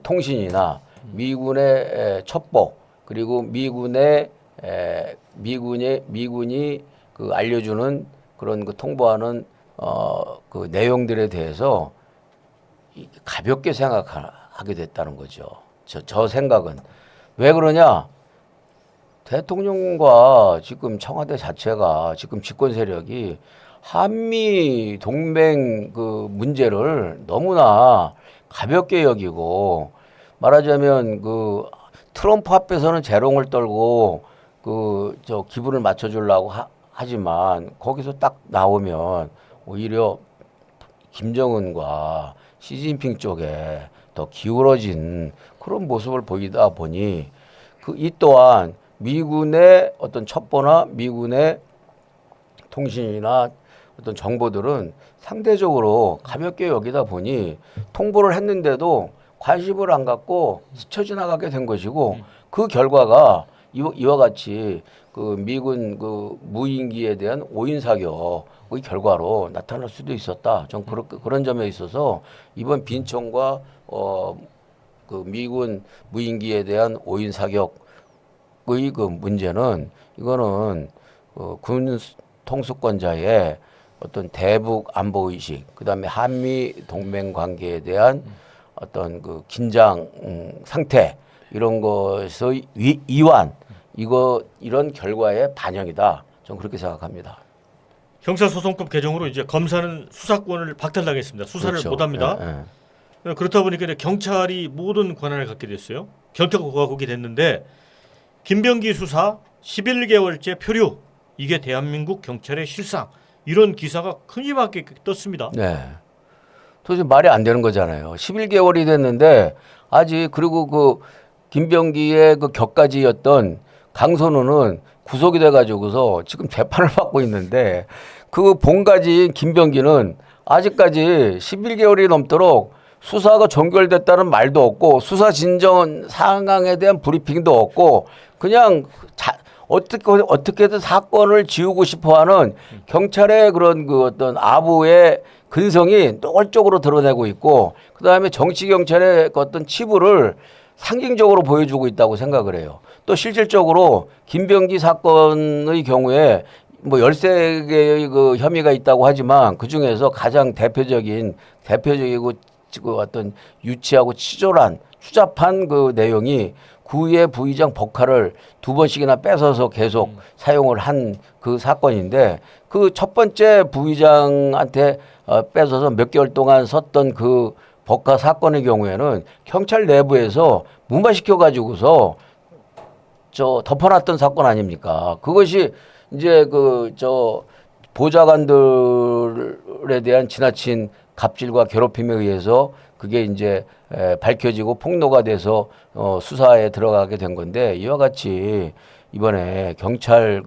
통신이나 미군의 첩보 그리고 미군이 알려주는 그런 통보하는 내용들에 대해서 가볍게 생각하게 됐다는 거죠. 저 생각은 왜 그러냐? 대통령과 지금 청와대 자체가 지금 집권 세력이 한미 동맹 문제를 너무나 가볍게 여기고, 말하자면 트럼프 앞에서는 재롱을 떨고 기분을 맞춰주려고 하지만 거기서 딱 나오면 오히려 김정은과 시진핑 쪽에 더 기울어진 그런 모습을 보이다 보니 이 또한 미군의 어떤 첩보나 미군의 통신이나 어떤 정보들은 상대적으로 가볍게 여기다 보니 통보를 했는데도 관심을 안 갖고 스쳐 지나가게 된 것이고, 그 결과가 이와 같이 미군 무인기에 대한 오인 사격의 결과로 나타날 수도 있었다. 좀 그런 점에 있어서 이번 빈총과 미군 무인기에 대한 오인 사격의 문제는 이거는 군 통수권자의 어떤 대북 안보 의식, 그다음에 한미 동맹 관계에 대한 어떤 그 긴장 상태 이런 것의 이완 이런 결과의 반영이다. 저는 그렇게 생각합니다. 형사소송법 개정으로 이제 검사는 수사권을 박탈당했습니다. 수사를 그렇죠. 못합니다. 그렇다 보니까 이제 경찰이 모든 권한을 갖게 됐어요. 경찰국이 됐는데 김병기 수사 11개월째 표류 이게 대한민국 경찰의 실상 이런 기사가 큼지막하게 떴습니다. 네. 도저히 말이 안 되는 거잖아요. 11개월이 됐는데 아직 그리고 그 김병기의 그 격가지였던 강선우는 구속이 돼가지고서 지금 재판을 받고 있는데 그 본가지인 김병기는 아직까지 11개월이 넘도록 수사가 종결됐다는 말도 없고 수사 진전 상황에 대한 브리핑도 없고 그냥 어떻게든 사건을 지우고 싶어하는 경찰의 그런 그 어떤 아부의 근성이 노골적으로 드러내고 있고 그다음에 정치 경찰의 그 어떤 치부를 상징적으로 보여주고 있다고 생각을 해요. 또 실질적으로 김병기 사건의 경우에 뭐 13개의 그 혐의가 있다고 하지만 그 중에서 가장 대표적이고 그 어떤 유치하고 치졸한 추잡한 그 내용이 구의 부의장 법카를 2번씩이나 뺏어서 계속 사용을 한 그 사건인데 그 첫 번째 부의장한테 뺏어서 몇 개월 동안 썼던 그 법카 사건의 경우에는 경찰 내부에서 무마시켜 가지고서 덮어놨던 사건 아닙니까? 그것이 이제 보좌관들에 대한 지나친 갑질과 괴롭힘에 의해서 그게 이제 밝혀지고 폭로가 돼서 수사에 들어가게 된 건데 이와 같이 이번에 경찰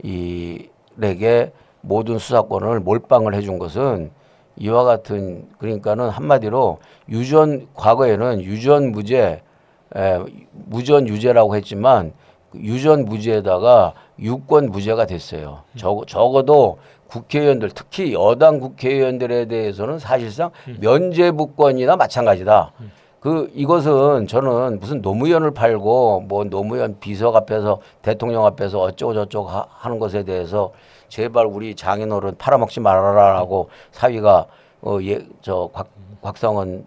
이에게 모든 수사권을 몰빵을 해준 것은 이와 같은 그러니까는 한마디로 과거에는 무전 유죄라고 했지만 유전 무죄에다가 유권 무죄가 됐어요. 적어도 국회의원들 특히 여당 국회의원들에 대해서는 사실상 면죄부권이나 마찬가지다. 이것은 저는 무슨 노무현을 팔고 뭐 노무현 비석 앞에서 대통령 앞에서 어쩌고 저쩌고 하는 것에 대해서 제발 우리 장인어른 팔아먹지 말아라라고 사위가 곽상원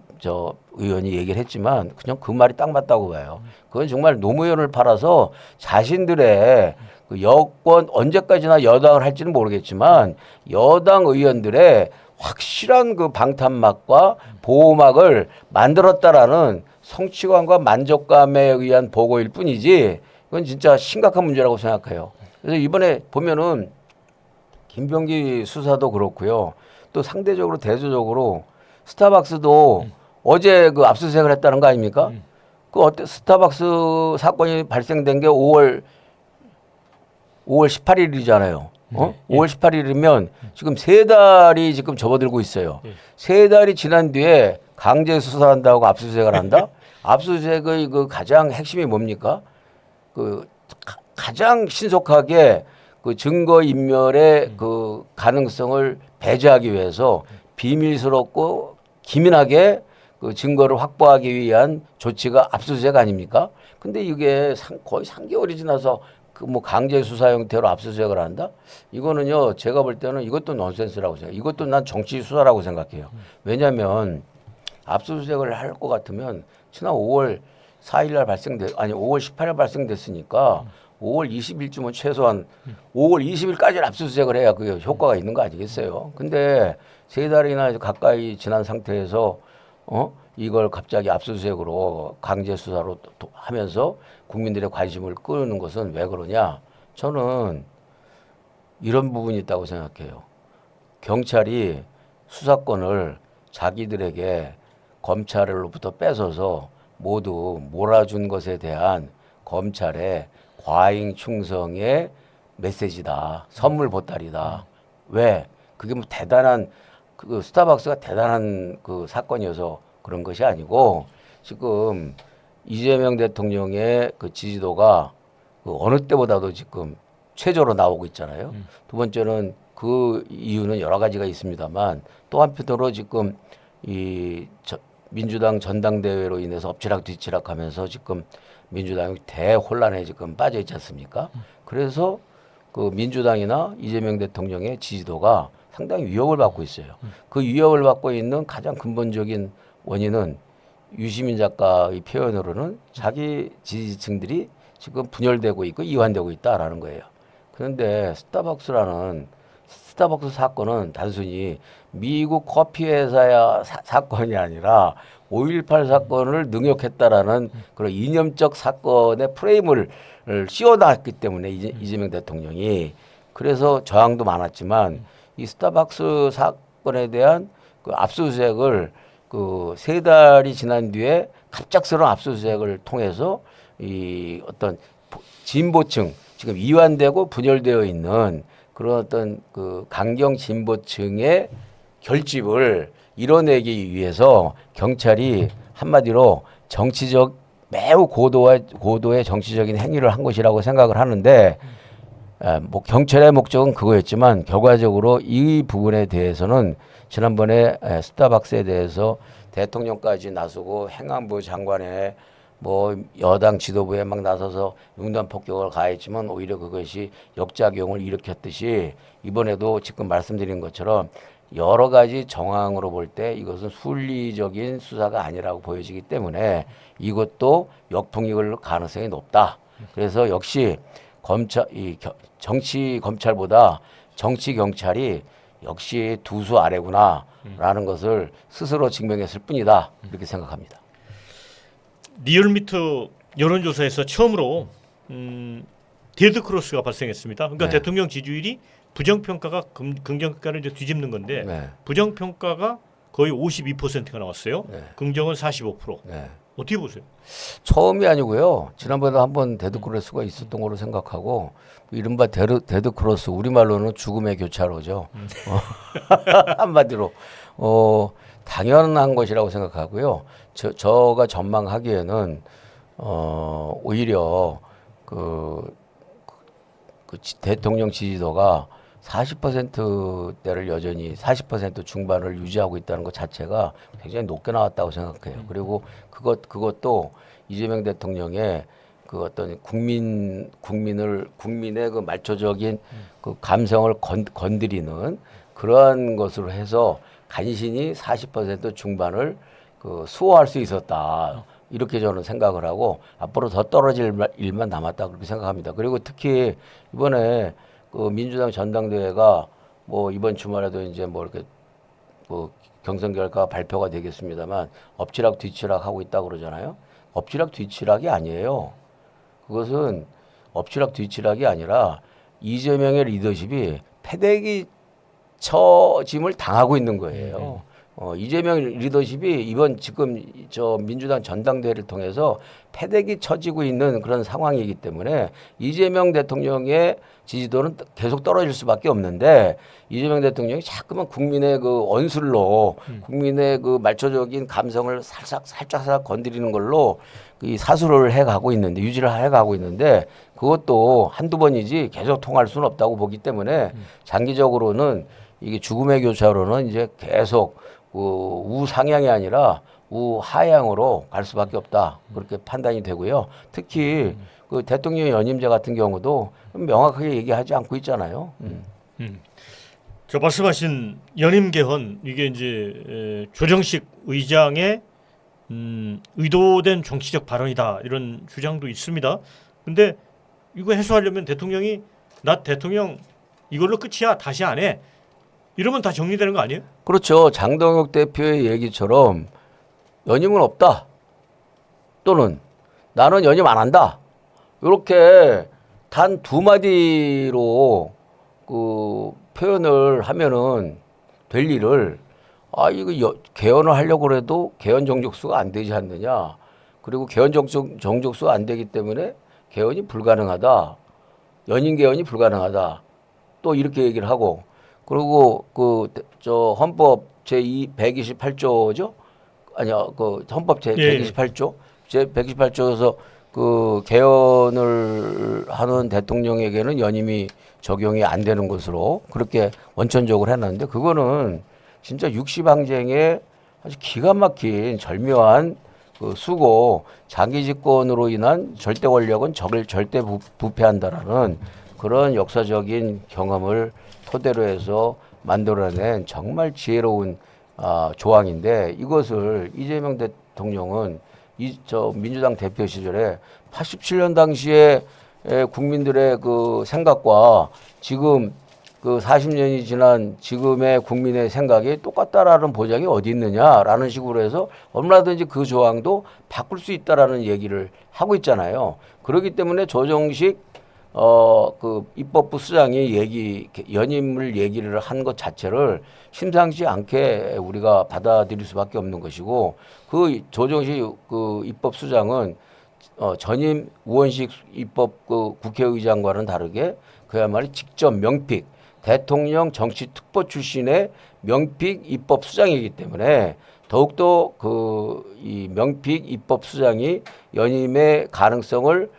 의원이 얘기를 했지만 그냥 그 말이 딱 맞다고 봐요. 그건 정말 노무현을 팔아서 자신들의 그 여권 언제까지나 여당을 할지는 모르겠지만 여당 의원들의 확실한 그 방탄막과 보호막을 만들었다라는 성취감과 만족감에 의한 보고일 뿐이지 그건 진짜 심각한 문제라고 생각해요. 그래서 이번에 보면은 김병기 수사도 그렇고요. 또 상대적으로 대조적으로 스타벅스도 어제 그 압수수색을 했다는 거 아닙니까? 스타벅스 사건이 발생된 게 5월 18일이잖아요. 5월 18일이면 지금 3달이 지금 접어들고 있어요. 3달이 지난 뒤에 강제 수사한다고 압수수색을 한다? 압수수색의 그 가장 핵심이 뭡니까? 가장 신속하게 그 증거 인멸의 그 가능성을 배제하기 위해서 비밀스럽고 기민하게 그 증거를 확보하기 위한 조치가 압수수색 아닙니까? 근데 이게 거의 3개월이 지나서 뭐 강제 수사 형태로 압수수색을 한다? 이거는요, 제가 볼 때는 이것도 넌센스라고 생각해요. 이것도 난 정치 수사라고 생각해요. 왜냐하면 압수수색을 할 것 같으면 지난 5월 5월 18일 발생됐으니까 5월 20일쯤은 최소한 5월 20일까지는 압수수색을 해야 그 효과가 있는 거 아니겠어요? 근데 3달이나 가까이 지난 상태에서 이걸 갑자기 압수수색으로 강제 수사로 하면서 국민들의 관심을 끄는 것은 왜 그러냐? 저는 이런 부분이 있다고 생각해요. 경찰이 수사권을 자기들에게 검찰로부터 뺏어서 모두 몰아준 것에 대한 검찰의 과잉 충성의 메시지다. 선물 보따리다. 왜? 그게 뭐 대단한 스타벅스가 대단한 그 사건이어서 그런 것이 아니고 지금 이재명 대통령의 그 지지도가 그 어느 때보다도 지금 최저로 나오고 있잖아요. 두 번째는 그 이유는 여러 가지가 있습니다만 또 한편으로 지금 민주당 전당대회로 인해서 엎치락 뒤치락 하면서 지금 민주당이 대혼란에 지금 빠져 있지 않습니까? 그래서 그 민주당이나 이재명 대통령의 지지도가 상당히 위협을 받고 있어요. 그 위협을 받고 있는 가장 근본적인 원인은 유시민 작가의 표현으로는 자기 지지층들이 지금 분열되고 있고 이완되고 있다라는 거예요. 그런데 스타벅스 사건은 단순히 미국 커피 회사의 사건이 아니라 5.18 사건을 능욕했다라는 그런 이념적 사건의 프레임을 씌워놨기 때문에 이재명 대통령이 그래서 저항도 많았지만 이 스타벅스 사건에 대한 그 압수수색을 그 3달이 지난 뒤에 갑작스러운 압수수색을 통해서 이 어떤 진보층 지금 이완되고 분열되어 있는 그런 어떤 그 강경 진보층의 결집을 이뤄내기 위해서 경찰이 한마디로 매우 고도의 정치적인 행위를 한 것이라고 생각을 하는데 뭐 경찰의 목적은 그거였지만 결과적으로 이 부분에 대해서는 지난번에 스타벅스에 대해서 대통령까지 나서고 행안부 장관에 뭐 여당 지도부에 막 나서서 융단 폭격을 가했지만 오히려 그것이 역작용을 일으켰듯이 이번에도 지금 말씀드린 것처럼 여러 가지 정황으로 볼 때 이것은 순리적인 수사가 아니라고 보여지기 때문에 이것도 역풍이 가능성이 높다. 그래서 역시 정치 검찰보다 정치 경찰이 역시 두 수 아래구나라는 것을 스스로 증명했을 뿐이다. 이렇게 생각합니다. 리얼미터 여론조사에서 처음으로 데드크로스가 발생했습니다. 그러니까 네. 대통령 지지율이 부정평가가 긍정평가를 이제 뒤집는 건데 네. 부정평가가 거의 52%가 나왔어요. 네. 긍정은 45%. 네. 어떻게 보세요? 처음이 아니고요. 지난번에 한번 데드크로스가 있었던 걸로 생각하고 이른바 데드크로스 우리말로는 죽음의 교차로죠. 한마디로 당연한 것이라고 생각하고요. 저가 전망하기에는 오히려 그 대통령 지지도가 40%대를 여전히 40% 중반을 유지하고 있다는 것 자체가 굉장히 높게 나왔다고 생각해요. 그리고 그것도 이재명 대통령의 그 어떤 국민의 그 말초적인 그 감성을 건드리는 그러한 것으로 해서 간신히 40% 중반을 그 수호할 수 있었다. 이렇게 저는 생각을 하고 앞으로 더 떨어질 일만 남았다 그렇게 생각합니다. 그리고 특히 이번에 그 민주당 전당대회가 뭐 이번 주말에도 이제 뭐 이렇게 뭐 경선 결과 발표가 되겠습니다만 엎치락 뒤치락 하고 있다고 그러잖아요. 엎치락 뒤치락이 아니에요. 그것은 엎치락 뒤치락이 아니라 이재명의 리더십이 패대기 처짐을 당하고 있는 거예요. 이재명 리더십이 이번 지금 저 민주당 전당대회를 통해서 패대기 처지고 있는 그런 상황이기 때문에 이재명 대통령의 지지도는 계속 떨어질 수밖에 없는데 이재명 대통령이 자꾸만 국민의 그 언술로 국민의 그 말초적인 감성을 살짝 건드리는 걸로 이 사수를 해가고 있는데 유지를 해가고 있는데 그것도 한두 번이지 계속 통할 수는 없다고 보기 때문에 장기적으로는 이게 죽음의 교차로는 이제 계속 그 우상향이 아니라 우하향으로 갈 수밖에 없다. 그렇게 판단이 되고요. 특히 그 대통령 연임제 같은 경우도 명확하게 얘기하지 않고 있잖아요. 저 말씀하신 연임 개헌 이게 이제 조정식 의장의 의도된 정치적 발언이다 이런 주장도 있습니다. 근데 이거 해소하려면 대통령이 나 대통령 이걸로 끝이야 다시 안 해. 이러면 다 정리되는 거 아니에요? 그렇죠. 장동혁 대표의 얘기처럼 연임은 없다. 또는 나는 연임 안 한다. 이렇게 단 두 마디로 그 표현을 하면은 될 일을 이거 개헌을 하려고 해도 개헌 정족수가 안 되지 않느냐. 그리고 개헌 정족수가 안 되기 때문에 개헌이 불가능하다. 연임 개헌이 불가능하다. 또 이렇게 얘기를 하고 그리고 저 헌법 제128조죠? 아니요. 그 헌법 제128조. 제128조에서 그 개헌을 하는 대통령에게는 연임이 적용이 안 되는 것으로 그렇게 원천적으로 해놨는데 그거는 진짜 육시방쟁의 아주 기가 막힌 절묘한 그 수고 장기 집권으로 인한 절대 권력은 적을 절대 부패한다라는 그런 역사적인 경험을 토대로 해서 만들어낸 정말 지혜로운 조항인데 이것을 이재명 대통령은 저 민주당 대표 시절에 87년 당시에 국민들의 그 생각과 지금 그 40년이 지난 지금의 국민의 생각이 똑같다라는 보장이 어디 있느냐라는 식으로 해서 얼마든지 그 조항도 바꿀 수 있다라는 얘기를 하고 있잖아요. 그렇기 때문에 조정식 그 입법부 수장이 연임을 얘기를 한 것 자체를 심상치 않게 우리가 받아들일 수밖에 없는 것이고 그 조정식 그 입법수장은 전임 우원식 입법 그 국회의장과는 다르게 그야말로 직접 명픽 대통령 정치특보 출신의 명픽 입법수장이기 때문에 더욱더 이 명픽 입법수장이 연임의 가능성을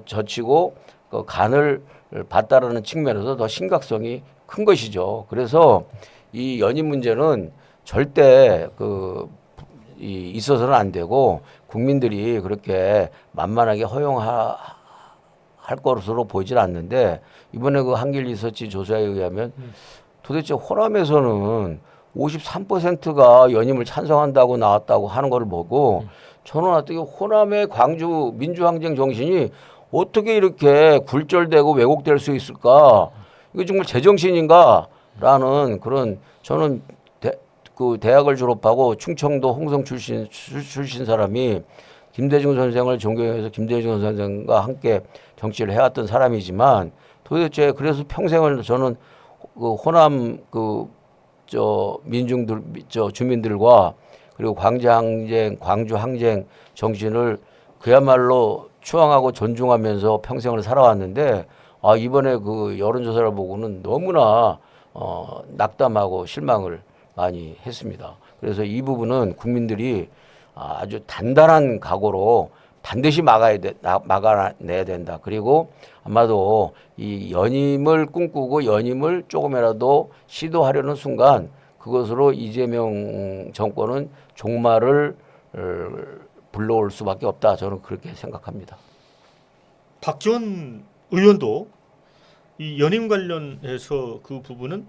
젖히고 그 간을 봤다라는 측면에서 더 심각성이 큰 것이죠. 그래서 이 연임 문제는 절대 있어서는 안 되고 국민들이 그렇게 만만하게 허용할 것으로 보이질 않는데 이번에 그 한길 리서치 조사에 의하면 도대체 호남에서는 53%가 연임을 찬성한다고 나왔다고 하는 걸 보고 저는 어떻게 호남의 광주 민주항쟁 정신이 어떻게 이렇게 굴절되고 왜곡될 수 있을까? 이거 정말 제정신인가라는 그런 저는 그 대학을 졸업하고 충청도 홍성 출신 사람이 김대중 선생을 존경해서 김대중 선생과 함께 정치를 해왔던 사람이지만 도대체 그래서 평생을 저는 그 호남 주민들과 그리고 광주 항쟁 정신을 그야말로 추앙하고 존중하면서 평생을 살아왔는데 이번에 그 여론조사를 보고는 너무나 낙담하고 실망을 많이 했습니다. 그래서 이 부분은 국민들이 아주 단단한 각오로 반드시 막아내야 된다. 그리고 아마도 이 연임을 꿈꾸고 연임을 조금이라도 시도하려는 순간 그것으로 이재명 정권은 종말을 불러올 수밖에 없다. 저는 그렇게 생각합니다. 박지원 의원도 이 연임 관련해서 그 부분은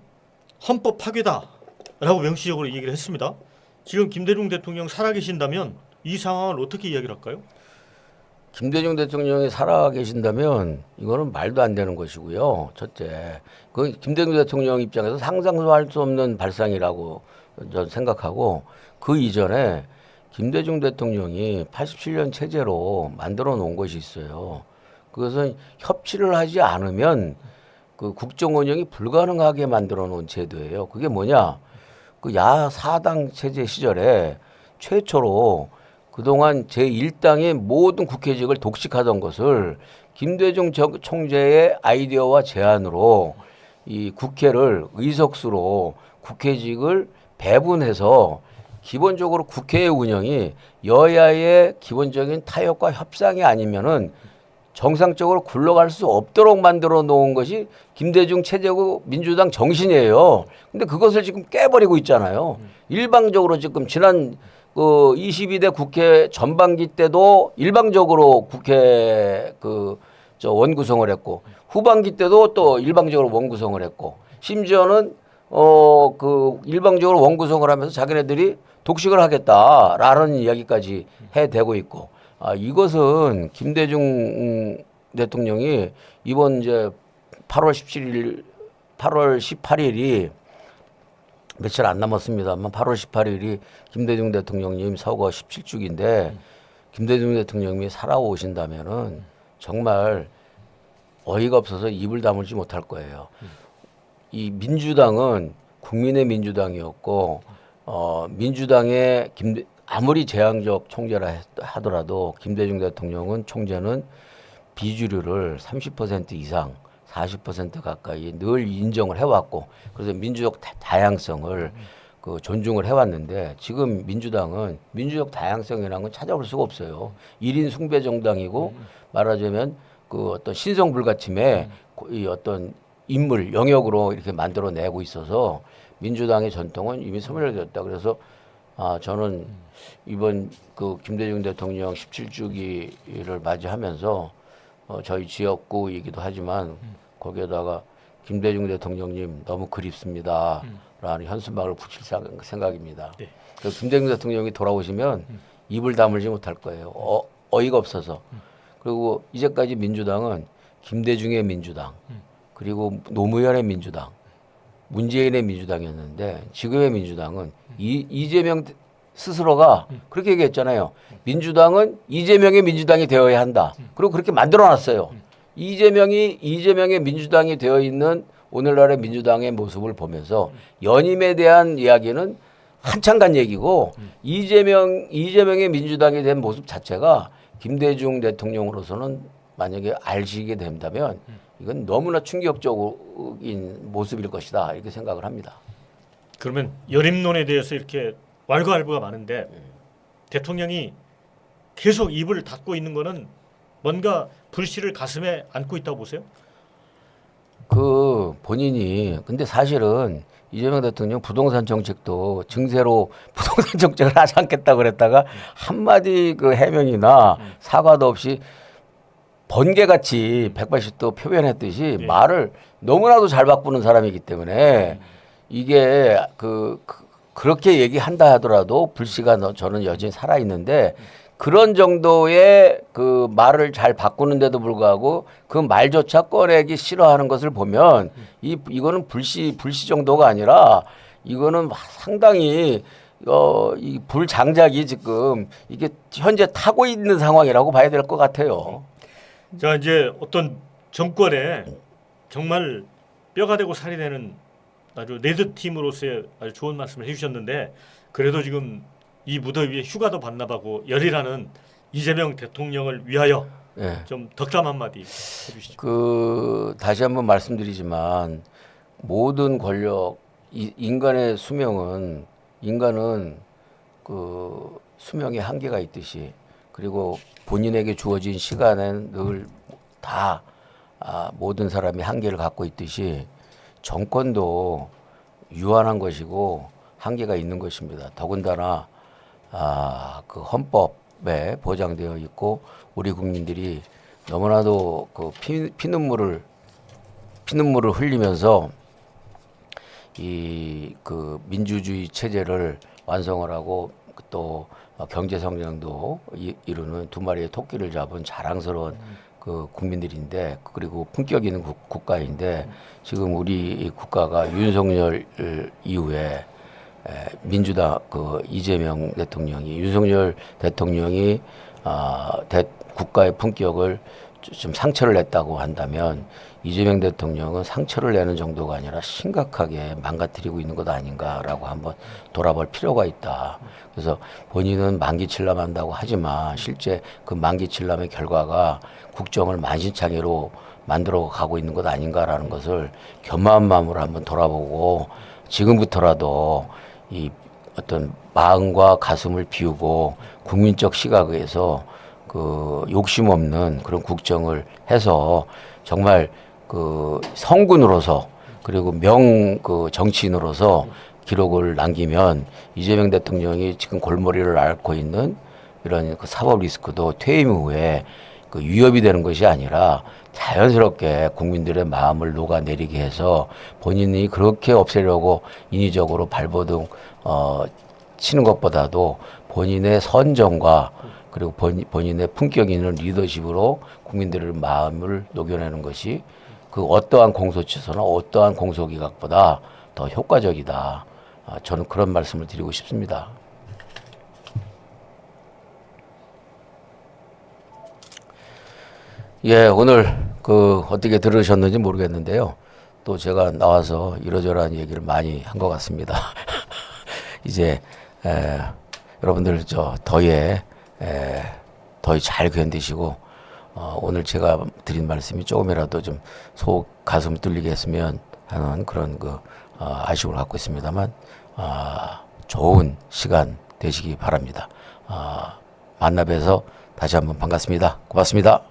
헌법 파괴다라고 명시적으로 얘기를 했습니다. 지금 김대중 대통령 살아계신다면 이 상황을 어떻게 이야기를 할까요? 김대중 대통령이 살아계신다면 이거는 말도 안 되는 것이고요. 첫째, 그 김대중 대통령 입장에서 상상도 할 수 없는 발상이라고 저는 생각하고 그 이전에 김대중 대통령이 87년 체제로 만들어 놓은 것이 있어요. 그것은 협치를 하지 않으면 그 국정 운영이 불가능하게 만들어 놓은 제도예요. 그게 뭐냐? 그 야사당 체제 시절에 최초로 그동안 제1당의 모든 국회직을 독식하던 것을 김대중 총재의 아이디어와 제안으로 이 국회를 의석수로 국회직을 배분해서 기본적으로 국회의 운영이 여야의 기본적인 타협과 협상이 아니면은 정상적으로 굴러갈 수 없도록 만들어 놓은 것이 김대중 체제고 민주당 정신이에요. 근데 그것을 지금 깨버리고 있잖아요. 일방적으로 지금 지난 그 22대 국회 전반기 때도 일방적으로 국회 원구성을 했고 후반기 때도 또 일방적으로 원구성을 했고 심지어는 일방적으로 원구성을 하면서 자기네들이 독식을 하겠다라는 이야기까지 해대고 있고 이것은 김대중 대통령이 이번 이제 8월 18일이 며칠 안 남았습니다만 8월 18일이 김대중 대통령님 서거 17주기인데 김대중 대통령이 살아오신다면은 정말 어이가 없어서 입을 다물지 못할 거예요. 이 민주당은 국민의 민주당이었고 민주당의 아무리 재앙적 총재라 하더라도 김대중 대통령은 총재는 비주류를 30% 이상 40% 가까이 늘 인정을 해왔고 그래서 민주적 다양성을 존중을 해왔는데 지금 민주당은 민주적 다양성이라는 건 찾아볼 수가 없어요. 1인 숭배 정당이고 말하자면 그 어떤 신성 불가침의 이 어떤 인물 영역으로 이렇게 만들어내고 있어서 민주당의 전통은 이미 소멸되었다. 그래서 저는 이번 그 김대중 대통령 17주기를 맞이하면서 저희 지역구이기도 하지만 거기에다가 김대중 대통령님 너무 그립습니다. 라는 현수막을 붙일 생각입니다. 네. 그 김대중 대통령이 돌아오시면 입을 다물지 못할 거예요. 어이가 없어서. 그리고 이제까지 민주당은 김대중의 민주당, 그리고 노무현의 민주당, 문재인의 민주당이었는데 지금의 민주당은 이재명 스스로가 그렇게 얘기했잖아요. 민주당은 이재명의 민주당이 되어야 한다. 그리고 그렇게 만들어놨어요. 이재명의 민주당이 되어 있는 오늘날의 민주당의 모습을 보면서 연임에 대한 이야기는 한참 간 얘기고 이재명의 민주당이 된 모습 자체가 김대중 대통령으로서는 만약에 알시게 된다면 이건 너무나 충격적인 모습일 것이다 이렇게 생각을 합니다. 그러면 연임론에 대해서 이렇게 왈가왈부가 많은데 대통령이 계속 입을 닫고 있는 거는 뭔가 불씨를 가슴에 안고 있다고 보세요? 그 본인이 근데 사실은 이재명 대통령 부동산 정책도 증세로 부동산 정책을 하지 않겠다 그랬다가 한마디 그 해명이나 사과도 없이 번개같이 180도 표현했듯이 네. 말을 너무나도 잘 바꾸는 사람이기 때문에 이게 그렇게 얘기한다 하더라도 불씨가 저는 여전히 살아 있는데 그런 정도의 그 말을 잘 바꾸는데도 불구하고 그 말조차 꺼내기 싫어하는 것을 보면 이거는 불씨 정도가 아니라 이거는 상당히 이 불장작이 지금 이게 현재 타고 있는 상황이라고 봐야 될 것 같아요. 자, 이제 어떤 정권에 정말 뼈가 되고 살이 되는 아주 레드팀으로서의 아주 좋은 말씀을 해주셨는데 그래도 지금 이 무더위에 휴가도 반납하고 열일하는 이재명 대통령을 위하여 네. 좀 덕담 한마디 해주시죠. 다시 한번 말씀드리지만 모든 권력 인간의 수명은 그 수명에 한계가 있듯이 그리고 본인에게 주어진 시간은 늘 다 모든 사람이 한계를 갖고 있듯이 정권도 유한한 것이고 한계가 있는 것입니다. 더군다나 그 헌법에 보장되어 있고 우리 국민들이 너무나도 그 피눈물을 흘리면서 이 그 민주주의 체제를 완성을 하고 또 경제 성장도 이루는 두 마리의 토끼를 잡은 자랑스러운 그 국민들인데 그리고 품격 있는 국가인데 지금 우리 국가가 윤석열 이후에 민주당 그 이재명 대통령이 윤석열 대통령이 국가의 품격을 좀 상처를 냈다고 한다면 이재명 대통령은 상처를 내는 정도가 아니라 심각하게 망가뜨리고 있는 것 아닌가라고 한번 돌아볼 필요가 있다. 그래서 본인은 만기 칠람한다고 하지만 실제 그 만기 칠람의 결과가 국정을 만신창이로 만들어 가고 있는 것 아닌가라는 것을 겸허한 마음으로 한번 돌아보고 지금부터라도 이 어떤 마음과 가슴을 비우고 국민적 시각에서 그 욕심 없는 그런 국정을 해서 정말 그 성군으로서 그리고 그 정치인으로서 기록을 남기면 이재명 대통령이 지금 골머리를 앓고 있는 이런 그 사법 리스크도 퇴임 후에 그 위협이 되는 것이 아니라 자연스럽게 국민들의 마음을 녹아내리게 해서 본인이 그렇게 없애려고 인위적으로 발버둥 치는 것보다도 본인의 선정과 그리고 본인의 품격 있는 리더십으로 국민들의 마음을 녹여내는 것이 그 어떠한 공소처서나 어떠한 공소기각보다 더 효과적이다. 저는 그런 말씀을 드리고 싶습니다. 예, 오늘 그 어떻게 들으셨는지 모르겠는데요. 또 제가 나와서 이러저러한 얘기를 많이 한 것 같습니다. 이제 여러분들 저 더위 잘 견디시고 오늘 제가 드린 말씀이 조금이라도 좀 속 가슴 뚫리게 했으면 하는 그런 아쉬움을 갖고 있습니다만 좋은 시간 되시기 바랍니다. 만나 뵈서 다시 한번 반갑습니다. 고맙습니다.